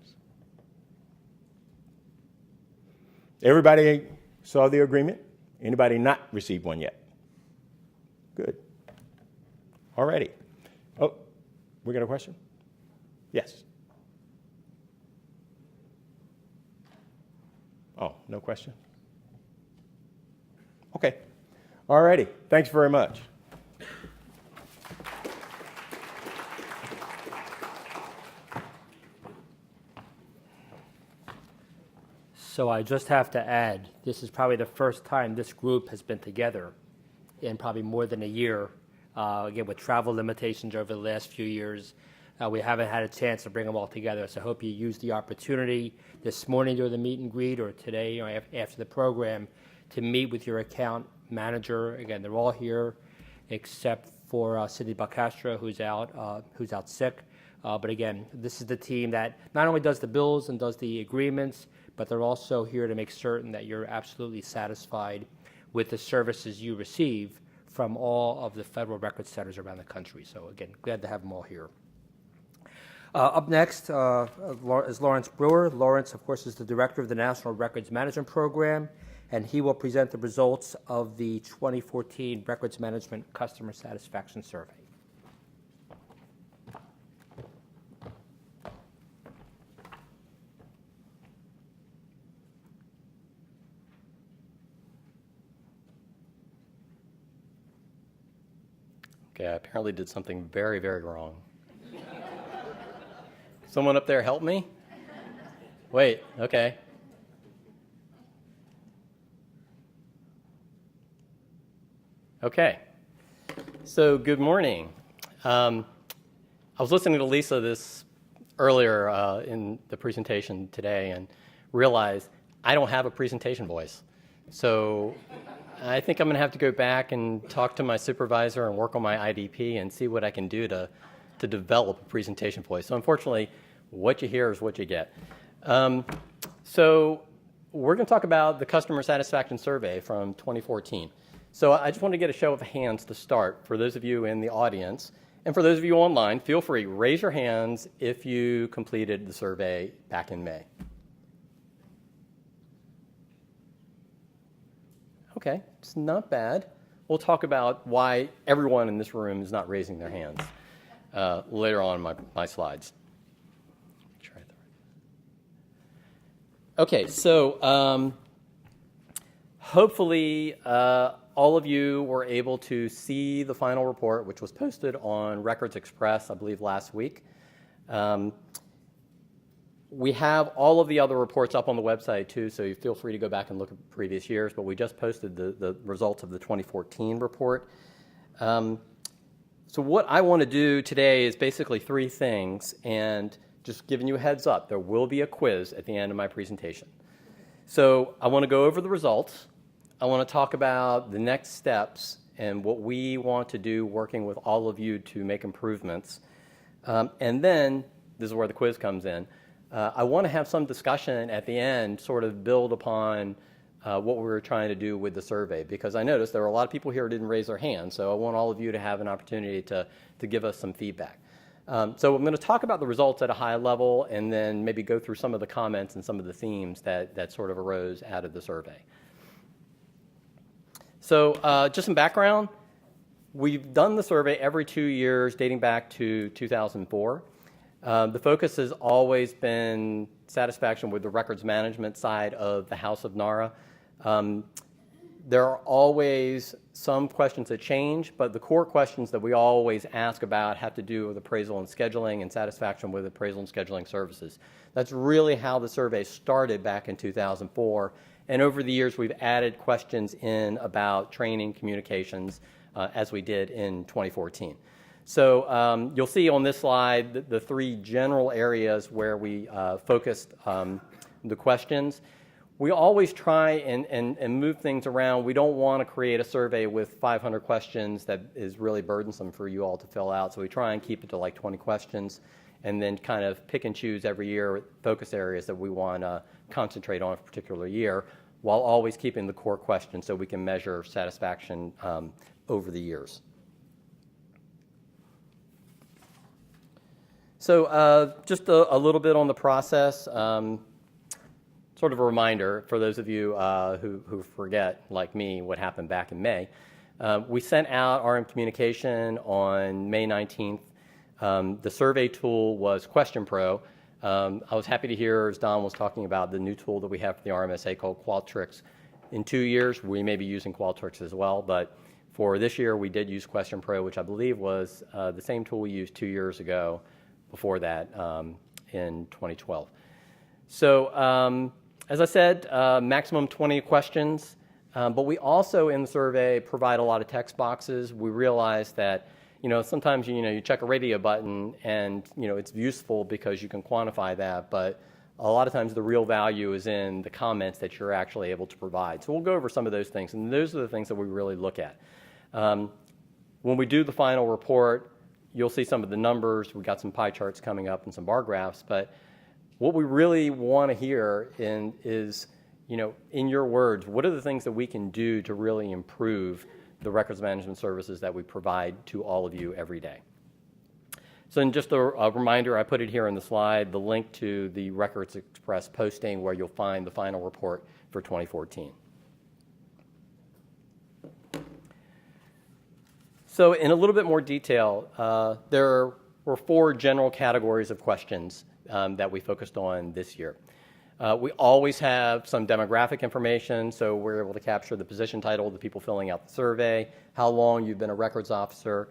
Everybody saw the agreement? Anybody not received one yet? Good. All righty. Oh, we got a question? Yes. Oh, no question? Okay. All righty. Thanks very much. So I just have to add, this is probably the first time this group has been together in probably more than a year. Again, with travel limitations over the last few years, we haven't had a chance to bring them all together. So I hope you use the opportunity this morning during the meet and greet or today or after the program to meet with your account manager. Again, they're all here except for Cindy Balcastro, who's out sick. But again, this is the team that not only does the bills and does the agreements, but they're also here to make certain that you're absolutely satisfied with the services you receive from all of the federal record centers around the country. So again, glad to have them all here. Up next is Lawrence Brewer. Lawrence, of course, is the director of the National Records Management Program, and he will present the results of the 2014 Records Management Customer Satisfaction Survey. Okay, I apparently did something very, very wrong. Someone up there help me? Wait, okay. Okay, so good morning. I was listening to Lisa earlier in the presentation today and realized I don't have a presentation voice. So I think I'm going to have to go back and talk to my supervisor and work on my IDP and see what I can do to develop a presentation voice. So unfortunately, what you hear is what you get. So we're going to talk about the Customer Satisfaction Survey from 2014. So I just want to get a show of hands to start for those of you in the audience. And for those of you online, feel free, raise your hands if you completed the survey back in May. Okay, it's not bad. We'll talk about why everyone in this room is not raising their hands later on in my slides. Okay, so hopefully all of you were able to see the final report, which was posted on Records Express, I believe, last week. We have all of the other reports up on the website, too, so you feel free to go back and look at previous years, but we just posted the results of the 2014 report. So what I want to do today is basically three things, and just giving you a heads up, there will be a quiz at the end of my presentation. So I want to go over the results. I want to talk about the next steps and what we want to do working with all of you to make improvements. And then, this is where the quiz comes in, I want to have some discussion at the end, sort of build upon what we were trying to do with the survey, because I noticed there were a lot of people here who didn't raise their hands, so I want all of you to have an opportunity to give us some feedback. So I'm going to talk about the results at a high level and then maybe go through some of the comments and some of the themes that sort of arose out of the survey. So just some background. We've done the survey every 2 years dating back to 2004. The focus has always been satisfaction with the records management side of the House of NARA. there are always some questions that change, but the core questions that we always ask about have to do with appraisal and scheduling and satisfaction with appraisal and scheduling services. That's really how the survey started back in 2004. And over the years, we've added questions in about training, communications, as we did in 2014. So you'll see on this slide the three general areas where we focused the questions. We always try and move things around. We don't want to create a survey with 500 questions that is really burdensome for you all to fill out. So we try and keep it to like 20 questions and then kind of pick and choose every year focus areas that we want to concentrate on a particular year while always keeping the core questions so we can measure satisfaction over the years. So just a little bit on the process. Sort of a reminder for those of you who forget, like me, what happened back in May. We sent out RM communication on May 19th. The survey tool was Question Pro. I was happy to hear, as Don was talking about, the new tool that we have for the RMSA called Qualtrics. In 2 years, we may be using Qualtrics as well, but for this year, we did use Question Pro, which I believe was the same tool we used 2 years ago before that in 2012. So as I said, maximum 20 questions, but we also in the survey provide a lot of text boxes. We realize that sometimes you check a radio button and it's useful because you can quantify that, but a lot of times the real value is in the comments that you're actually able to provide. So we'll go over some of those things, and those are the things that we really look at. When we do the final report, you'll see some of the numbers. We've got some pie charts coming up and some bar graphs, but what we really want to hear is, in your words, what are the things that we can do to really improve the records management services that we provide to all of you every day? So in just a reminder, I put it here on the slide, the link to the Records Express posting where you'll find the final report for 2014. So in a little bit more detail, there were 4 general categories of questions that we focused on this year. We always have some demographic information, so we're able to capture the position title of the people filling out the survey, how long you've been a records officer,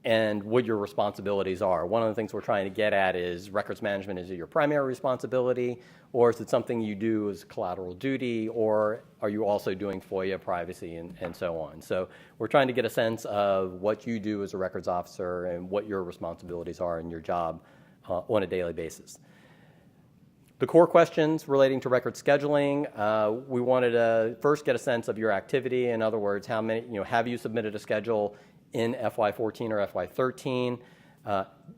and what your responsibilities are. One of the things we're trying to get at is records management, is it your primary responsibility, or is it something you do as collateral duty, or are you also doing FOIA, privacy, and so on. So we're trying to get a sense of what you do as a records officer and what your responsibilities are in your job on a daily basis. The core questions relating to record scheduling, we wanted to first get a sense of your activity. In other words, how many, have you submitted a schedule in FY14 or FY13?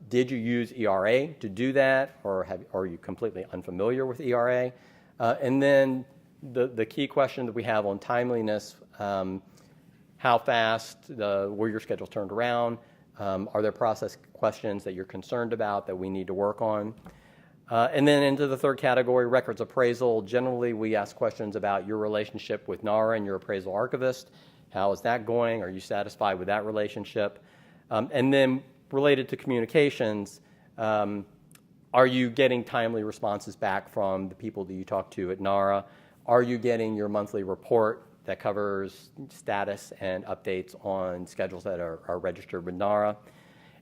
Did you use ERA to do that, or are you completely unfamiliar with ERA? And then the key question that we have on timeliness, how fast were your schedules turned around? Are there process questions that you're concerned about that we need to work on? And then into the third category, records appraisal. Generally, we ask questions about your relationship with NARA and your appraisal archivist. How is that going? Are you satisfied with that relationship? And then related to communications, are you getting timely responses back from the people that you talk to at NARA? Are you getting your monthly report that covers status and updates on schedules that are registered with NARA?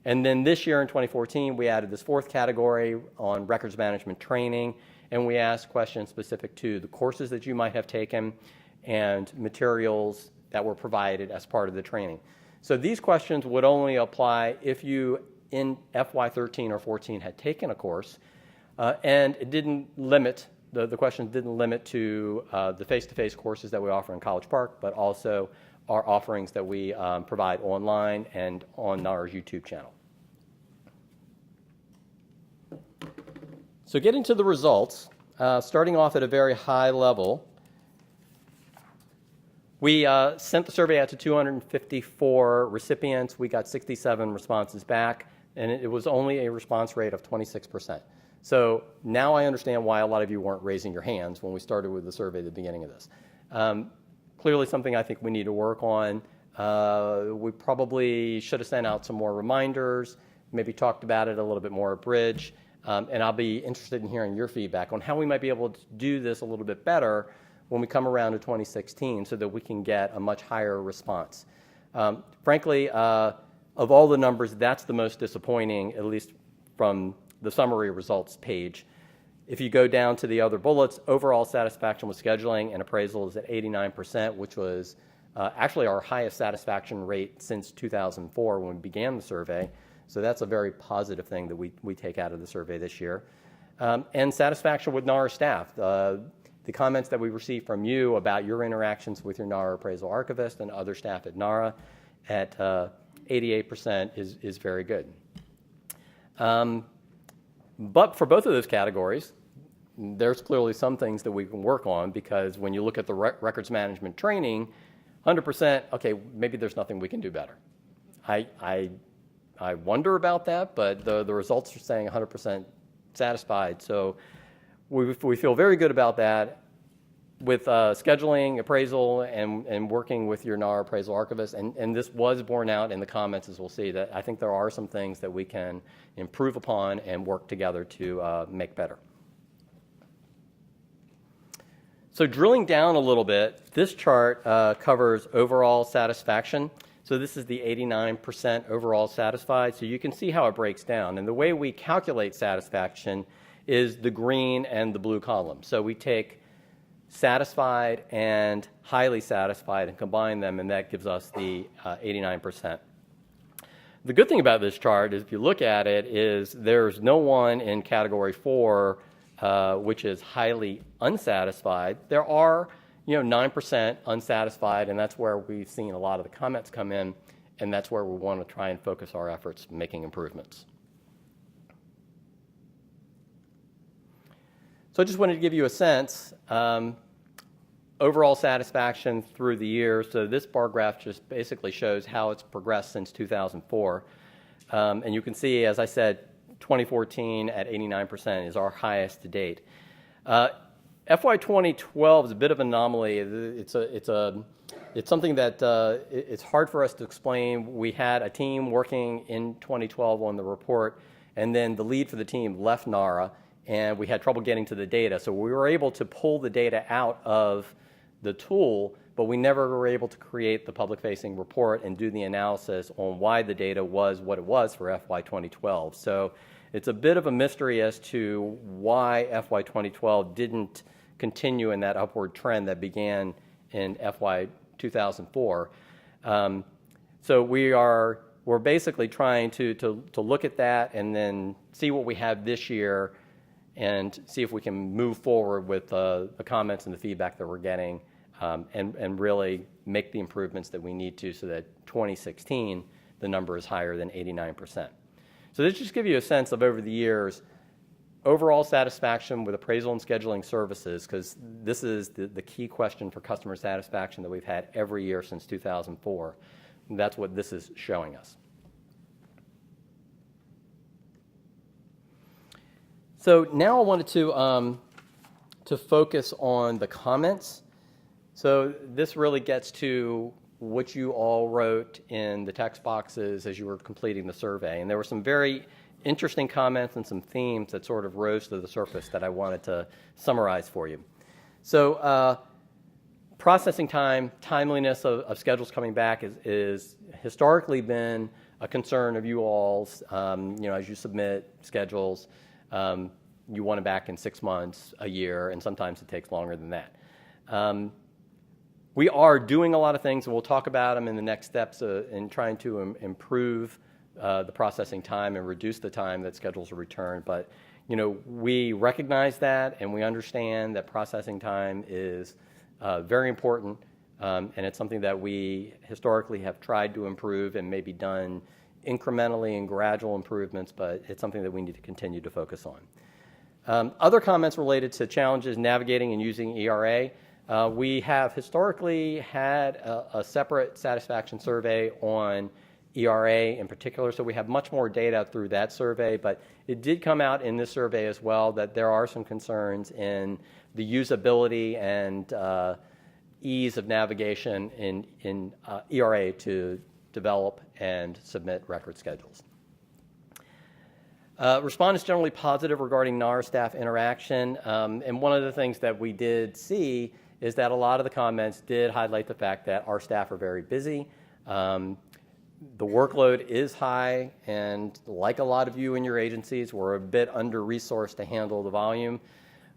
And then this year in 2014, we added this fourth category on records management training, and we asked questions specific to the courses that you might have taken and materials that were provided as part of the training. So these questions would only apply if you in FY13 or 14 had taken a course, and it didn't limit, the questions didn't limit to the face-to-face courses that we offer in College Park, but also our offerings that we provide online and on NARA's YouTube channel. So getting to the results, starting off at a very high level, we sent the survey out to 254 recipients. We got 67 responses back, and it was only a response rate of 26%. So now I understand why a lot of you weren't raising your hands when we started with the survey at the beginning of this. Clearly something I think we need to work on. We probably should have sent out some more reminders, maybe talked about it a little bit more at BRIDG, and I'll be interested in hearing your feedback on how we might be able to do this a little bit better when we come around to 2016 so that we can get a much higher response. Frankly, of all the numbers, that's the most disappointing, at least from the summary results page. If you go down to the other bullets, overall satisfaction with scheduling and appraisal is at 89%, which was actually our highest satisfaction rate since 2004 when we began the survey. So that's a very positive thing that we take out of the survey this year. And satisfaction with NARA staff. The comments that we received from you about your interactions with your NARA appraisal archivist and other staff at NARA at 88% is very good. But for both of those categories, there's clearly some things that we can work on, because when you look at the records management training, 100%, okay, maybe there's nothing we can do better. I wonder about that, but the results are saying 100% satisfied. So we feel very good about that. With scheduling, appraisal, and working with your NARA appraisal archivist, and this was borne out in the comments, as we'll see, that I think there are some things that we can improve upon and work together to make better. So drilling down a little bit, this chart covers overall satisfaction. So this is the 89% overall satisfied. So you can see how it breaks down. And the way we calculate satisfaction is the green and the blue column. So we take satisfied and highly satisfied and combine them, and that gives us the 89%. The good thing about this chart is, if you look at it, is there's no one in category 4 which is highly unsatisfied. There are 9% unsatisfied, and that's where we've seen a lot of the comments come in, and that's where we want to try and focus our efforts making improvements. So I just wanted to give you a sense. Overall satisfaction through the years. So this bar graph just basically shows how it's progressed since 2004. And you can see, as I said, 2014 at 89% is our highest to date. FY 2012 is a bit of an anomaly. It's something that it's hard for us to explain. We had a team working in 2012 on the report, and then the lead for the team left NARA, and we had trouble getting to the data. So we were able to pull the data out of the tool, but we never were able to create the public-facing report and do the analysis on why the data was what it was for FY 2012. So it's a bit of a mystery as to why FY 2012 didn't continue in that upward trend that began in FY 2004. So we're basically trying to look at that and then see what we have this year and see if we can move forward with the comments and the feedback that we're getting, and really make the improvements that we need to, so that 2016, the number is higher than 89%. So this just gives you a sense of, over the years, overall satisfaction with appraisal and scheduling services, because this is the key question for customer satisfaction that we've had every year since 2004. And that's what this is showing us. So now I wanted to focus on the comments. So this really gets to what you all wrote in the text boxes as you were completing the survey. And there were some very interesting comments and some themes that sort of rose to the surface that I wanted to summarize for you. So processing time, timeliness of schedules coming back is historically been a concern of you all's. As you submit schedules, you want it back in 6 months, a year, and sometimes it takes longer than that. We are doing a lot of things, and we'll talk about them in the next steps in trying to improve the processing time and reduce the time that schedules are returned. But we recognize that, and we understand that processing time is very important, and it's something that we historically have tried to improve and maybe done incrementally and gradual improvements, but it's something that we need to continue to focus on. Other comments related to challenges navigating and using ERA. We have historically had a separate satisfaction survey on ERA in particular, so we have much more data through that survey, but it did come out in this survey as well that there are some concerns in the usability and ease of navigation in ERA to develop and submit record schedules. Respondents generally positive regarding NARA staff interaction, and one of the things that we did see is that a lot of the comments did highlight the fact that our staff are very busy. The workload is high, and like a lot of you in your agencies, we're a bit under-resourced to handle the volume.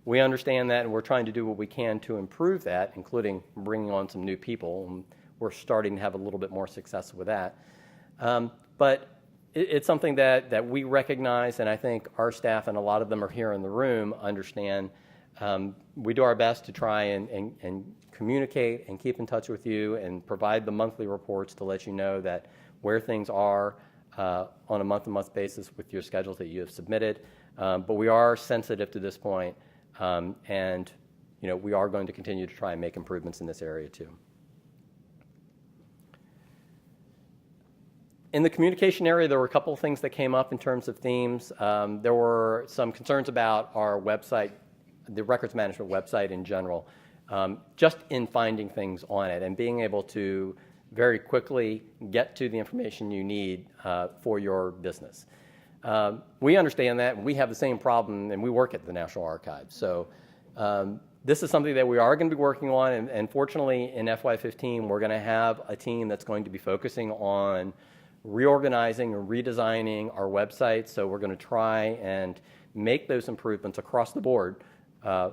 We understand that, and we're trying to do what we can to improve that, including bringing on some new people. And we're starting to have a little bit more success with that. But it's something that we recognize, and I think our staff, and a lot of them are here in the room, understand. We do our best to try and communicate and keep in touch with you and provide the monthly reports to let you know that where things are on a month-to-month basis with your schedules that you have submitted. But we are sensitive to this point, and we are going to continue to try and make improvements in this area too. In the communication area, there were a couple of things that came up in terms of themes. There were some concerns about our website, the records management website in general, just in finding things on it and being able to very quickly get to the information you need for your business. We understand that. We have the same problem, and we work at the National Archives. So this is something that we are going to be working on, and fortunately in FY15 we're going to have a team that's going to be focusing on reorganizing and redesigning our website. So we're going to try and make those improvements across the board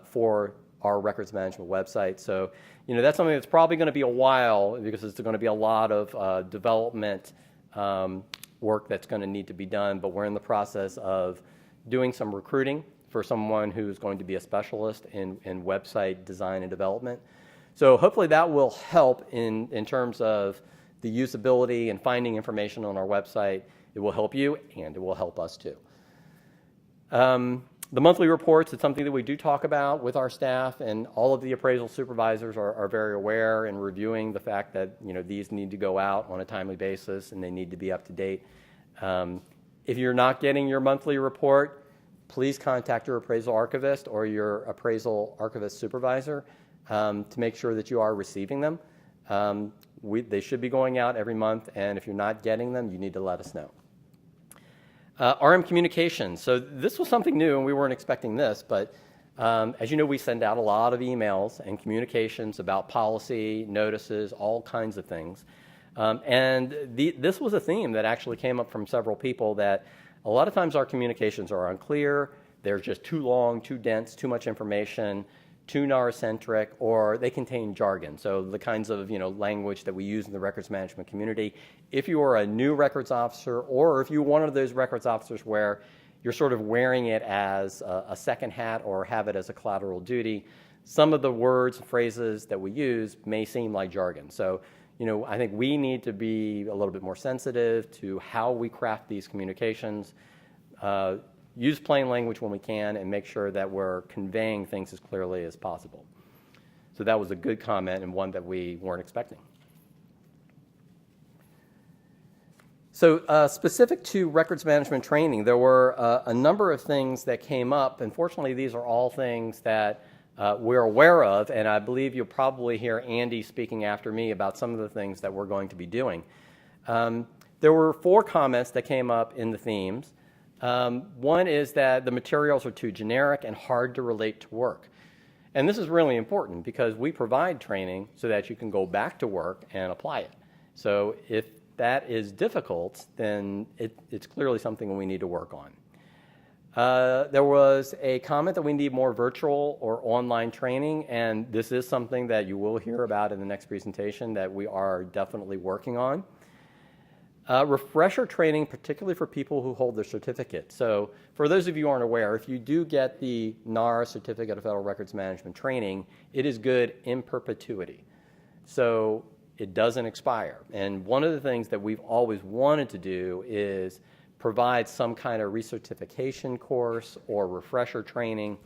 for our records management website. So, that's something that's probably going to be a while because it's going to be a lot of development work that's going to need to be done, but we're in the process of doing some recruiting for someone who's going to be a specialist in website design and development. So hopefully that will help in terms of the usability and finding information on our website. It will help you, and it will help us too. The monthly reports, it's something that we do talk about with our staff, and all of the appraisal supervisors are very aware and reviewing the fact that these need to go out on a timely basis and they need to be up to date. If you're not getting your monthly report, please contact your appraisal archivist or your appraisal archivist supervisor to make sure that you are receiving them. They should be going out every month, and if you're not getting them, you need to let us know. RM communications. So this was something new, and we weren't expecting this, but as you know, we send out a lot of emails and communications about policy, notices, all kinds of things. This was a theme that actually came up from several people, that a lot of times our communications are unclear, they're just too long, too dense, too much information, too NARA-centric, or they contain jargon. So the kinds of language that we use in the records management community. If you are a new records officer, or if you're one of those records officers where you're sort of wearing it as a second hat or have it as a collateral duty, some of the words and phrases that we use may seem like jargon. So I think we need to be a little bit more sensitive to how we craft these communications. Use plain language when we can, and make sure that we're conveying things as clearly as possible. So that was a good comment, and one that we weren't expecting. So specific to records management training, there were a number of things that came up. Unfortunately, these are all things that we're aware of, and I believe you'll probably hear Andy speaking after me about some of the things that we're going to be doing. There were 4 comments that came up in the themes. One is that the materials are too generic and hard to relate to work. And this is really important because we provide training so that you can go back to work and apply it. So if that is difficult, then it's clearly something we need to work on. There was a comment that we need more virtual or online training, and this is something that you will hear about in the next presentation that we are definitely working on. Refresher training, particularly for people who hold their certificate. So for those of you who aren't aware, if you do get the NARA Certificate of Federal Records Management training, it is good in perpetuity. So it doesn't expire. And one of the things that we've always wanted to do is provide some kind of recertification course or refresher training.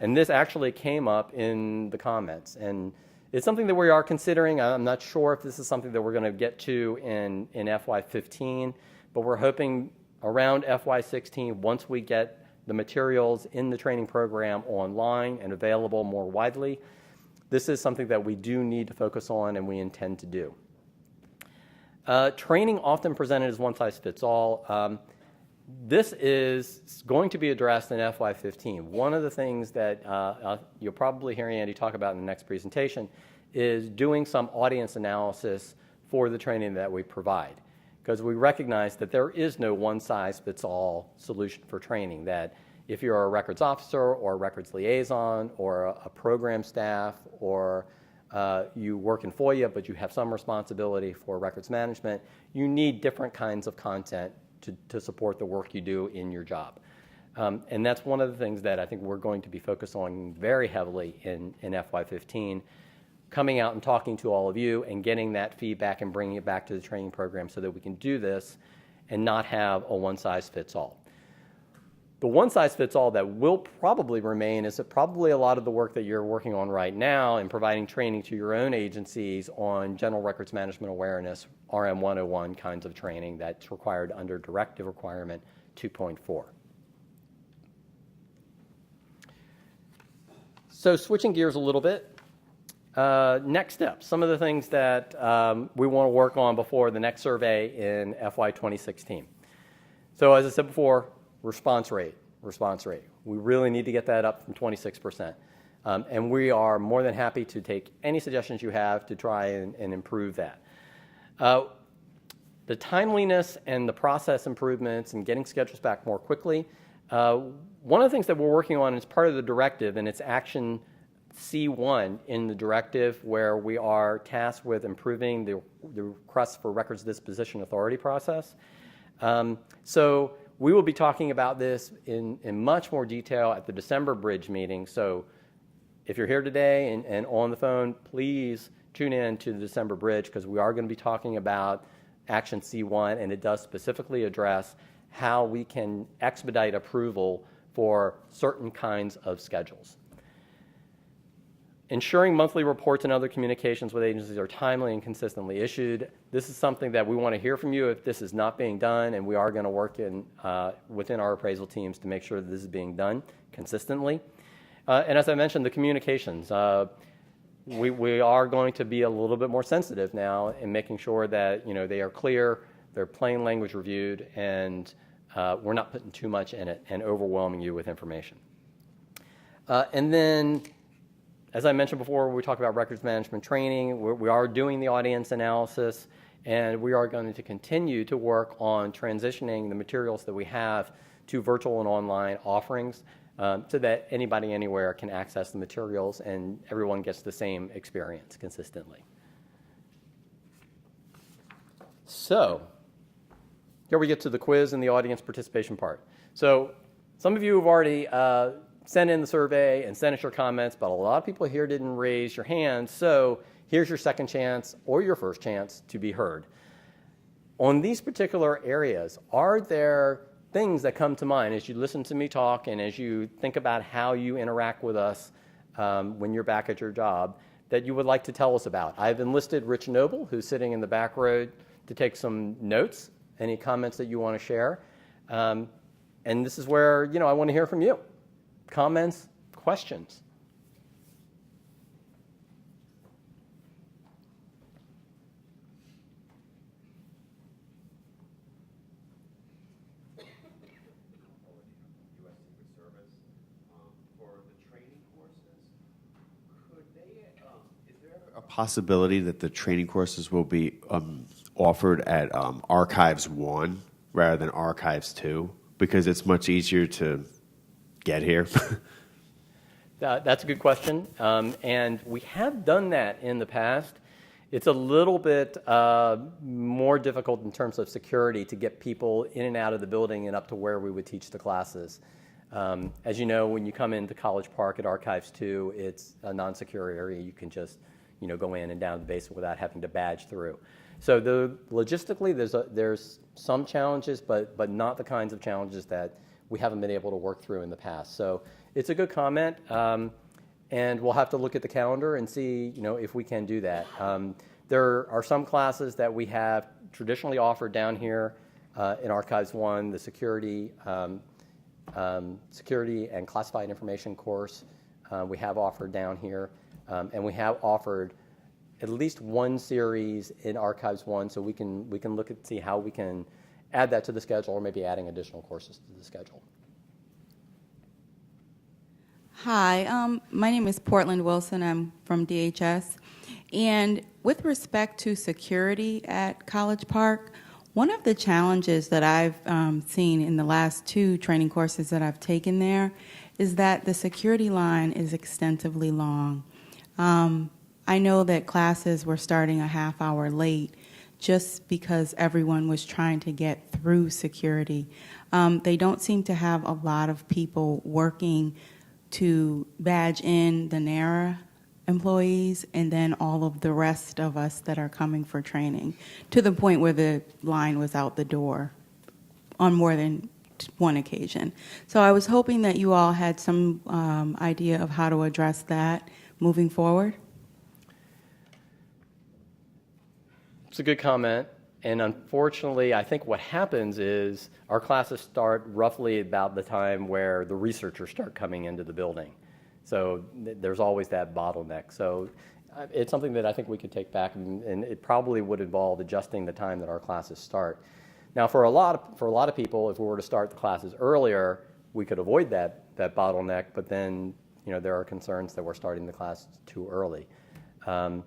And this actually came up in the comments. And it's something that we are considering. I'm not sure if this is something that we're going to get to in FY15, but we're hoping around FY16, once we get the materials in the training program online and available more widely, this is something that we do need to focus on and we intend to do. Training often presented as one-size-fits-all. This is going to be addressed in FY15. One of the things that you'll probably hear Andy talk about in the next presentation is doing some audience analysis for the training that we provide, because we recognize that there is no one-size-fits-all solution for training, that if you're a records officer or a records liaison or a program staff, or you work in FOIA but you have some responsibility for records management, you need different kinds of content to support the work you do in your job. And that's one of the things that I think we're going to be focused on very heavily in FY15, coming out and talking to all of you and getting that feedback and bringing it back to the training program so that we can do this and not have a one-size-fits-all. The one-size-fits-all that will probably remain is that probably a lot of the work that you're working on right now in providing training to your own agencies on general records management awareness, RM 101 kinds of training that's required under Directive Requirement 2.4. So switching gears a little bit, next steps, some of the things that we want to work on before the next survey in FY 2016. So as I said before, response rate. We really need to get that up from 26%. And we are more than happy to take any suggestions you have to try and improve that. The timeliness and the process improvements and getting schedules back more quickly, one of the things that we're working on is part of the directive, and it's action C1 in the directive, where we are tasked with improving the request for records disposition authority process. So we will be talking about this in much more detail at the December BRIDG meeting. So if you're here today and on the phone, please tune in to the December BRIDG, because we are going to be talking about Action C1, and it does specifically address how we can expedite approval for certain kinds of schedules. Ensuring monthly reports and other communications with agencies are timely and consistently issued. This is something that we want to hear from you if this is not being done, and we are going to work within our appraisal teams to make sure that this is being done consistently. And as I mentioned, the communications. We are going to be a little bit more sensitive now in making sure that they are clear, they're plain language reviewed, and we're not putting too much in it and overwhelming you with information. And then, as I mentioned before, we talk about records management training. We are doing the audience analysis, and we are going to continue to work on transitioning the materials that we have to virtual and online offerings, so that anybody anywhere can access the materials and everyone gets the same experience consistently. So here we get to the quiz and the audience participation part. So some of you have already sent in the survey and sent us your comments, but a lot of people here didn't raise your hand. So here's your second chance or your first chance to be heard. On these particular areas, are there things that come to mind as you listen to me talk and as you think about how you interact with us when you're back at your job that you would like to tell us about? I've enlisted Rich Noble, who's sitting in the back row, to take some notes, any comments that you want to share. And this is where, I want to hear from you. Comments, questions. A possibility that the training courses will be offered at Archives 1 rather than Archives 2, because it's much easier to get here? That's a good question, and we have done that in the past. It's a little bit more difficult in terms of security to get people in and out of the building and up to where we would teach the classes. As you know, when you come into College Park at Archives 2, it's a non-secure area. You can just go in and down the basement without having to badge through. So logistically, there's some challenges, but not the kinds of challenges that we haven't been able to work through in the past. So it's a good comment, and we'll have to look at the calendar and see if we can do that. There are some classes that we have traditionally offered down here in Archives 1, the security and classified information course we have offered down here. And we have offered at least one series in Archives 1, so we can look at see how we can add that to the schedule or maybe adding additional courses to the schedule. Hi, my name is Portland Wilson. I'm from DHS. And with respect to security at College Park, one of the challenges that I've seen in the last 2 training courses that I've taken there is that the security line is extensively long. I know that classes were starting a half hour late just because everyone was trying to get through security. They don't seem to have a lot of people working to badge in the NARA employees and then all of the rest of us that are coming for training, to the point where the line was out the door on more than one occasion. So I was hoping that you all had some idea of how to address that moving forward. It's a good comment. And unfortunately, I think what happens is our classes start roughly about the time where the researchers start coming into the building. So there's always that bottleneck. So it's something that I think we could take back, and it probably would involve adjusting the time that our classes start. Now, for a lot of people, if we were to start the classes earlier, we could avoid that bottleneck. But then, there are concerns that we're starting the class too early, and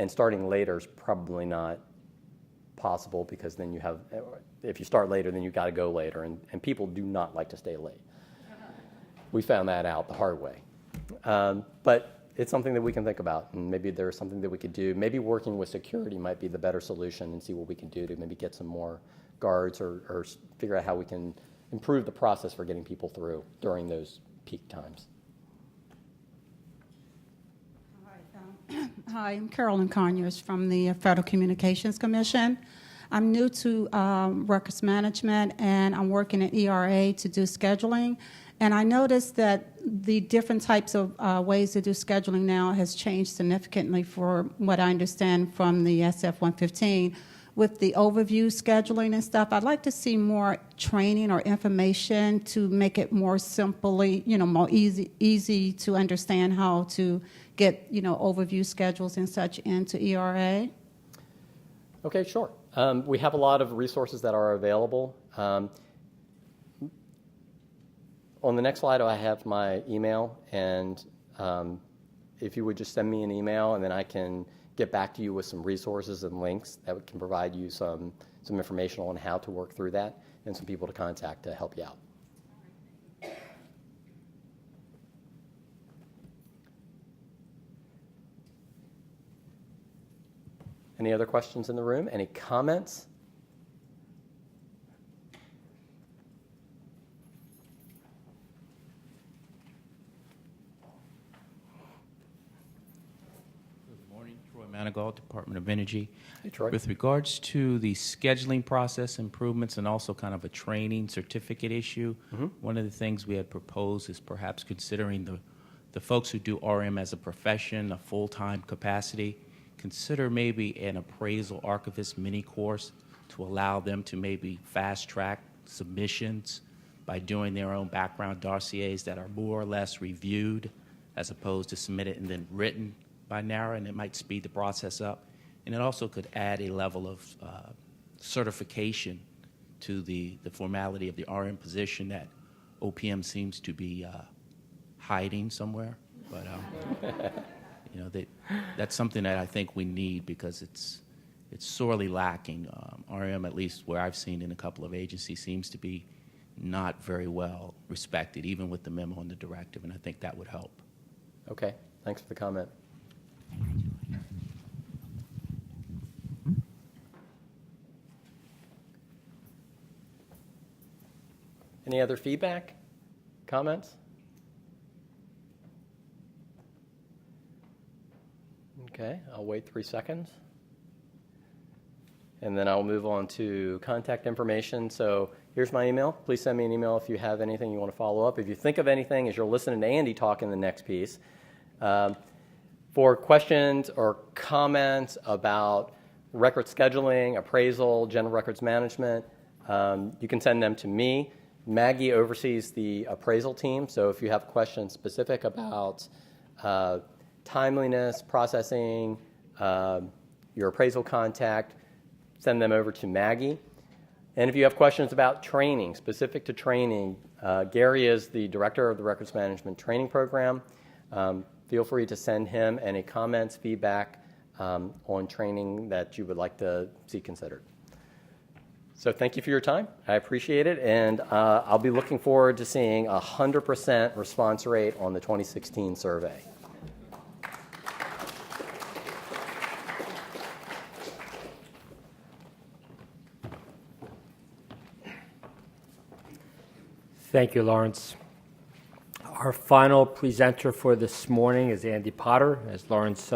starting later is probably not possible, because then if you start later, then you've got to go later, and people do not like to stay late. We found that out the hard way. But it's something that we can think about, and maybe there's something that we could do. Maybe working with security might be the better solution, and see what we can do to maybe get some more guards or figure out how we can improve the process for getting people through during those peak times. Hi, I'm Carolyn Conyers from the Federal Communications Commission. I'm new to records management, and I'm working at ERA to do scheduling. And I noticed that the different types of ways to do scheduling now has changed significantly for what I understand from the SF-115. With the overview scheduling and stuff, I'd like to see more training or information to make it more simply, more easy to understand how to get, overview schedules and such into ERA. Okay, sure. We have a lot of resources that are available. On the next slide, I have my email, and if you would just send me an email, and then I can get back to you with some resources and links that can provide you some information on how to work through that, and some people to contact to help you out. Any other questions in the room? Any comments? Manigault, Department of Energy. Hey, Troy. With regards to the scheduling process improvements and also kind of a training certificate issue, one of the things we had proposed is perhaps considering the folks who do RM as a profession, a full-time capacity, consider maybe an appraisal archivist mini course to allow them to maybe fast-track submissions by doing their own background dossiers that are more or less reviewed as opposed to submitted and then written by NARA, and it might speed the process up. And it also could add a level of certification to the formality of the RM position that OPM seems to be hiding somewhere. But that's something that I think we need, because it's sorely lacking. RM, at least where I've seen in a couple of agencies, seems to be not very well respected, even with the memo and the directive, and I think that would help. Okay, thanks for the comment. Any other feedback? Comments? Okay, I'll wait 3 seconds. And then I'll move on to contact information. So here's my email. Please send me an email if you have anything you want to follow up. If you think of anything as you're listening to Andy talk in the next piece, for questions or comments about record scheduling, appraisal, general records management, you can send them to me. Maggie oversees the appraisal team, so if you have questions specific about timeliness, processing, your appraisal contact, send them over to Maggie. And if you have questions about training, specific to training, Gary is the director of the Records Management Training Program. Feel free to send him any comments, feedback on training that you would like to see considered. So thank you for your time. I appreciate it, and I'll be looking forward to seeing 100% response rate on the 2016 survey. Thank you, Lawrence. Our final presenter for this morning is Andy Potter, as Lawrence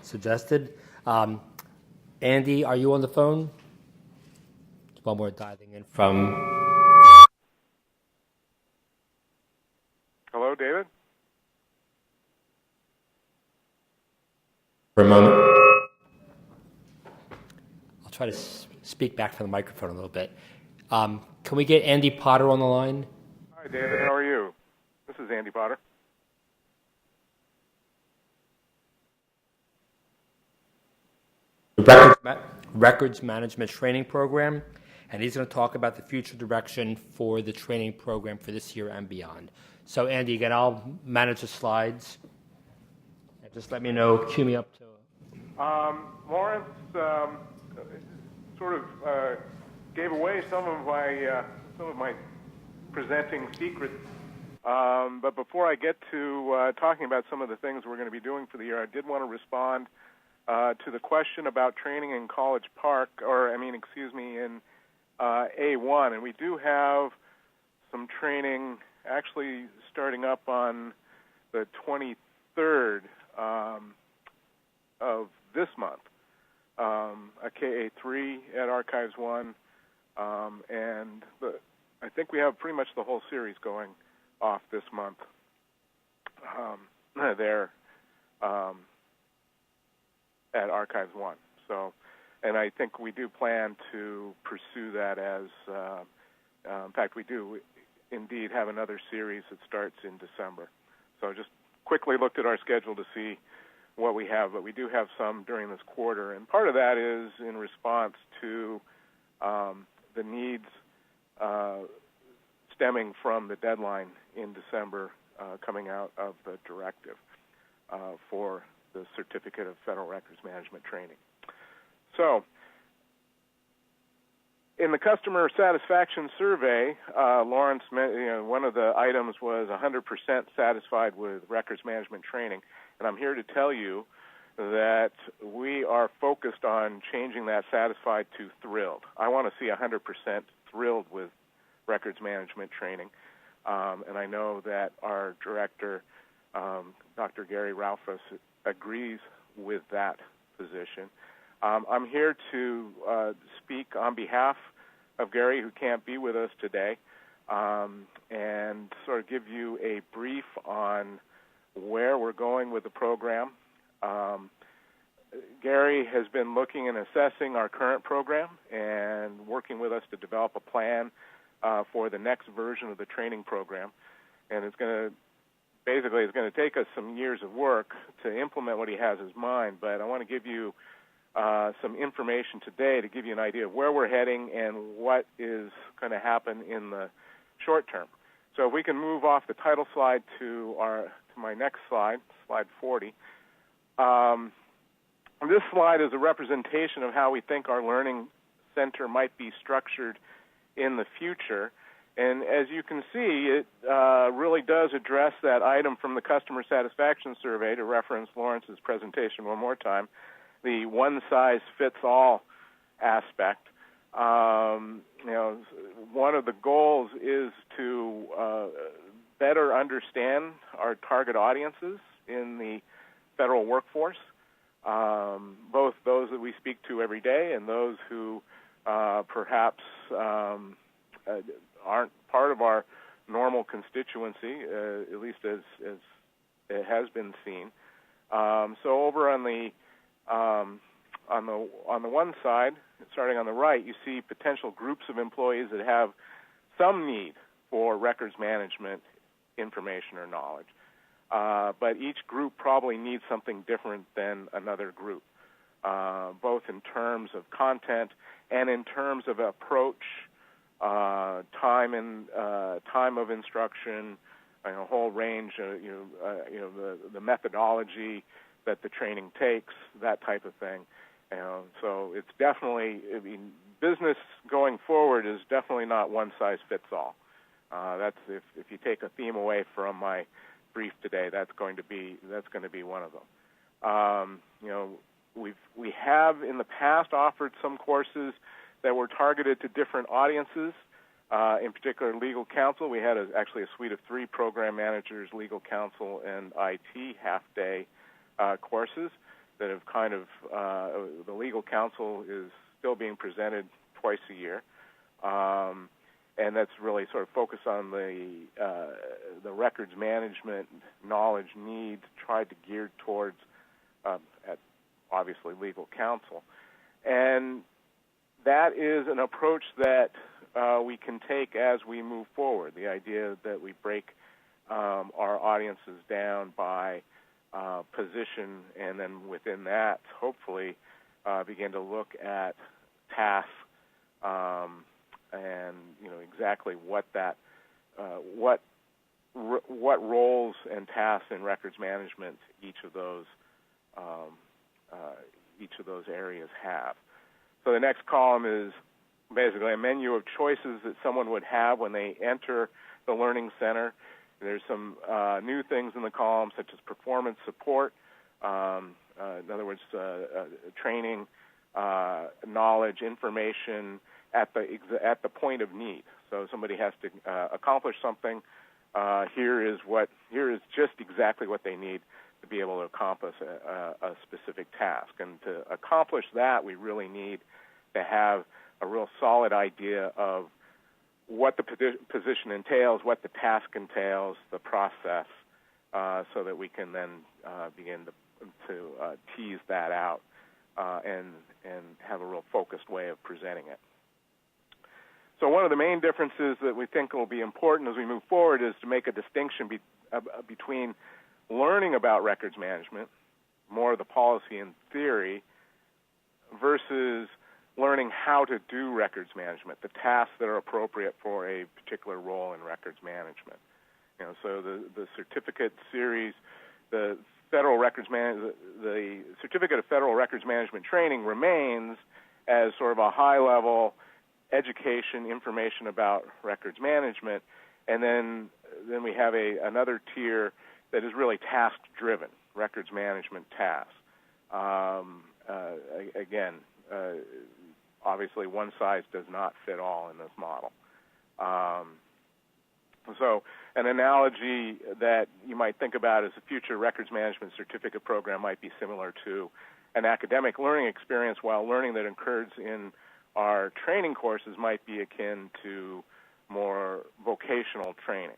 suggested. Andy, are you on the phone? While we're diving in from... Hello, David? For a moment. I'll try to speak back from the microphone a little bit. Can we get Andy Potter on the line? Hi, David. How are you? This is Andy Potter. Records Management Training Program, and he's going to talk about the future direction for the training program for this year and beyond. So, Andy, again, I'll manage the slides. Just let me know, cue me up to... Lawrence sort of gave away some of my presenting secrets. But before I get to talking about some of the things we're going to be doing for the year, I did want to respond to the question about training in College Park, in A1. And we do have some training actually starting up on the 23rd of this month, a KA3 at Archives 1, and I think we have pretty much the whole series going off this month there at Archives 1. So, and I think we do plan to pursue that as, in fact, we do indeed have another series that starts in December. So just quickly looked at our schedule to see what we have, but we do have some during this quarter. And part of that is in response to the needs stemming from the deadline in December coming out of the directive for the Certificate of Federal Records Management Training. So, in the customer satisfaction survey, Lawrence, one of the items was 100% satisfied with records management training, and I'm here to tell you that we are focused on changing that satisfied to thrilled. I want to see 100% thrilled with records management training, and I know that our director, Dr. Gary Ralphus, agrees with that position. I'm here to speak on behalf of Gary, who can't be with us today, and sort of give you a brief on where we're going with the program. Gary has been looking and assessing our current program and working with us to develop a plan for the next version of the training program. And it's going to take us some years of work to implement what he has in his mind, but I want to give you some information today to give you an idea of where we're heading and what is going to happen in the short term. So if we can move off the title slide to my next slide, slide 40. This slide is a representation of how we think our learning center might be structured in the future. And as you can see, it really does address that item from the customer satisfaction survey, to reference Lawrence's presentation one more time, the one-size-fits-all aspect. One of the goals is to better understand our target audiences in the federal workforce, both those that we speak to every day and those who perhaps aren't part of our normal constituency, at least as it has been seen. So over on the one side, starting on the right, you see potential groups of employees that have some need for records management information or knowledge. But each group probably needs something different than another group. both in terms of content and in terms of approach, time of instruction, a whole range, the methodology that the training takes, that type of thing. So it's definitely, business going forward is definitely not one size fits all. That's if you take a theme away from my brief today, that's going to be one of them. We have in the past offered some courses that were targeted to different audiences. In particular, legal counsel. We had actually a suite of 3 program managers, legal counsel, and IT half-day courses that have kind of, the legal counsel is still being presented twice a year. And that's really sort of focused on the records management knowledge needs, tried to gear towards, obviously, legal counsel. And that is an approach that we can take as we move forward. The idea that we break our audiences down by position, and then within that, hopefully, begin to look at tasks and exactly what that what roles and tasks in records management each of those areas have. So the next column is basically a menu of choices that someone would have when they enter the Learning Center. There's some new things in the column, such as performance support, in other words, training, knowledge, information at the point of need. So somebody has to accomplish something. Here is just exactly what they need to be able to accomplish a specific task. And to accomplish that, we really need to have a real solid idea of what the position entails, what the task entails, the process, so that we can then begin to tease that out and have a real focused way of presenting it. So one of the main differences that we think will be important as we move forward is to make a distinction between learning about records management, more of the policy and theory, versus learning how to do records management, the tasks that are appropriate for a particular role in records management. So the certificate series, the Certificate of Federal Records Management Training remains as sort of a high-level education, information about records management, and then we have another tier that is really task-driven, records management tasks. Again, obviously one size does not fit all in this model. So an analogy that you might think about as a future records management certificate program might be similar to an academic learning experience, while learning that occurs in our training courses might be akin to more vocational training.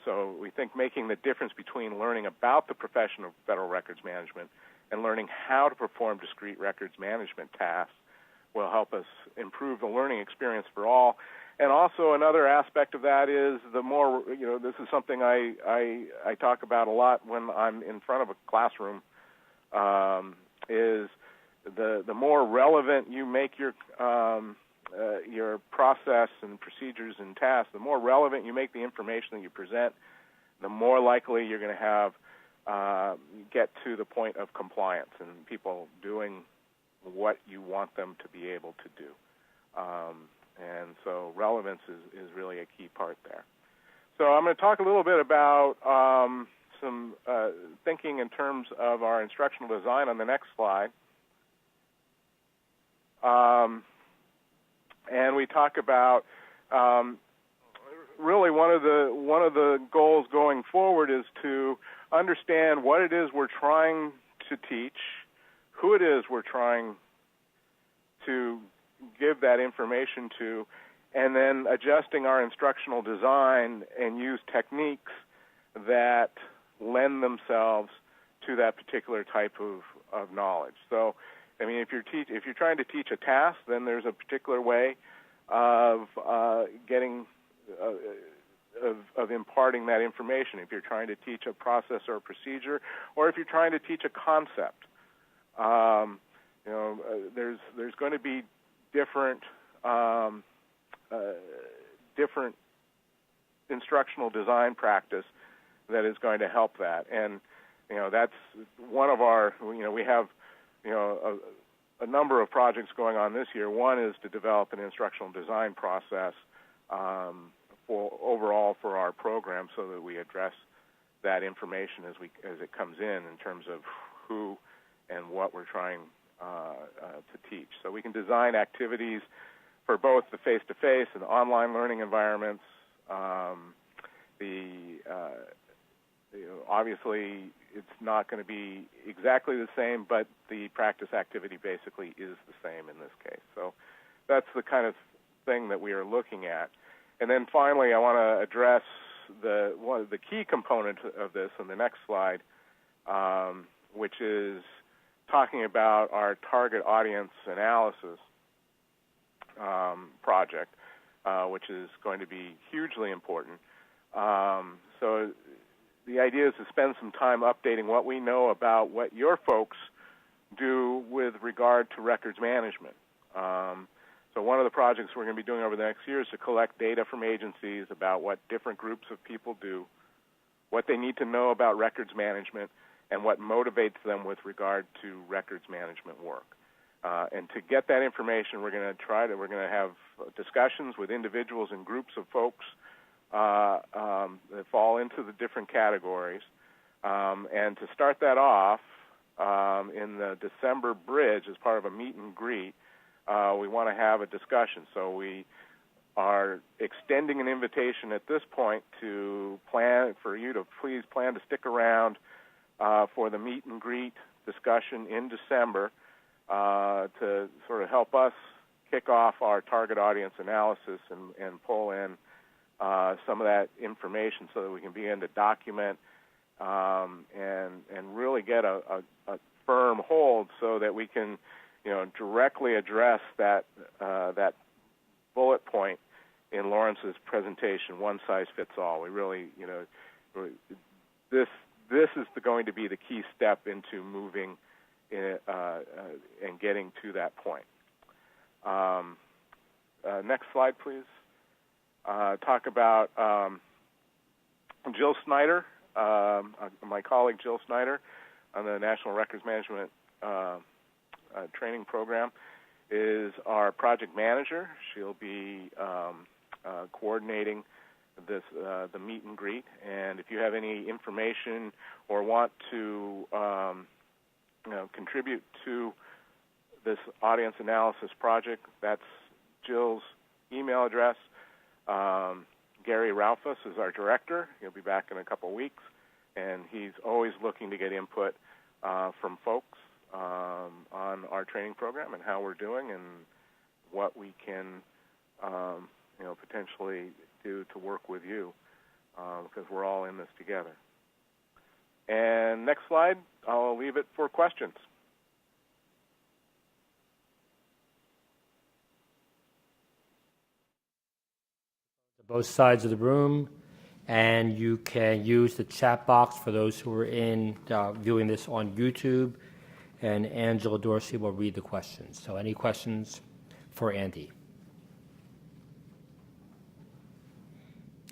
So we think making the difference between learning about the profession of federal records management and learning how to perform discrete records management tasks will help us improve the learning experience for all. And also another aspect of that is the more, this is something I talk about a lot when I'm in front of a classroom, is the more relevant you make your process and procedures and tasks, the more relevant you make the information that you present, the more likely you're going to have get to the point of compliance and people doing what you want them to be able to do. And so relevance is really a key part there. So I'm going to talk a little bit about some thinking in terms of our instructional design on the next slide. And we talk about really one of the goals going forward is to understand what it is we're trying to teach, who it is we're trying to give that information to, and then adjusting our instructional design and use techniques that lend themselves to that particular type of knowledge. So, I mean, if you're trying to teach a task, then there's a particular way of getting of imparting that information. If you're trying to teach a process or a procedure, or if you're trying to teach a concept, There's going to be different different instructional design practice that is going to help that. And that's one of our. We have a number of projects going on this year. One is to develop an instructional design process for our program, so that we address that information as it comes in terms of who and what we're trying to teach. So we can design activities for both the face-to-face and online learning environments. Obviously, it's not going to be exactly the same, but the practice activity basically is the same in this case. So that's the kind of thing that we are looking at. And then finally, I want to address one of the key components of this in the next slide, which is talking about our target audience analysis project, which is going to be hugely important. So the idea is to spend some time updating what we know about what your folks do with regard to records management. So one of the projects we're going to be doing over the next year is to collect data from agencies about what different groups of people do, what they need to know about records management, and what motivates them with regard to records management work. And to get that information, we're going to have discussions with individuals and groups of folks that fall into the different categories. And to start that off, in the December BRIDG, as part of a meet and greet, we want to have a discussion. So we are extending an invitation at this point to plan for you to please plan to stick around for the meet and greet discussion in December to sort of help us kick off our target audience analysis and pull in some of that information so that we can begin to document and really get a firm hold so that we can directly address that bullet point in Lawrence's presentation, one size fits all. We really, this is going to be the key step into moving and getting to that point. Next slide, please. Talk about Jill Snyder, my colleague Jill Snyder on the National Records Management Training Program is our project manager. She'll be coordinating the meet and greet. And if you have any information or want to contribute to this audience analysis project, that's Jill's email address. Gary Ralphus is our director. He'll be back in a couple of weeks, and he's always looking to get input from folks on our training program and how we're doing and what we can potentially do to work with you, because we're all in this together. And next slide, I'll leave it for questions. Both sides of the room, and you can use the chat box for those who are viewing this on YouTube, and Angela Dorsey will read the questions. So any questions for Andy?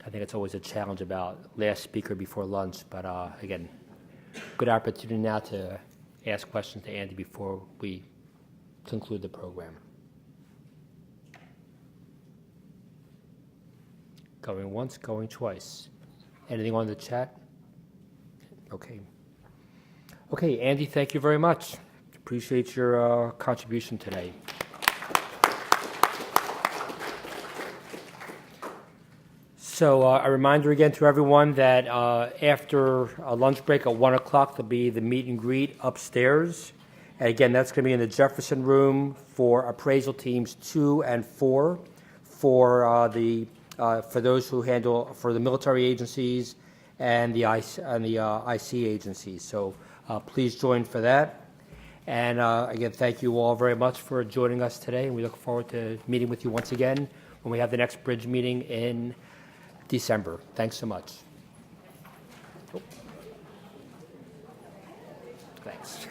I think it's always a challenge about last speaker before lunch, but again, good opportunity now to ask questions to Andy before we conclude the program. Going once, going twice. Anything on the chat? Okay. Okay, Andy, thank you very much. Appreciate your contribution today. So a reminder again to everyone that after a lunch break at 1 o'clock, there'll be the meet and greet upstairs. And again, that's going to be in the Jefferson room for appraisal teams 2 and 4 for those who handle for the military agencies and the IC agencies. So please join for that. And again, thank you all very much for joining us today. And we look forward to meeting with you once again when we have the next BRIDG meeting in December. Thanks so much. Oh. Thanks.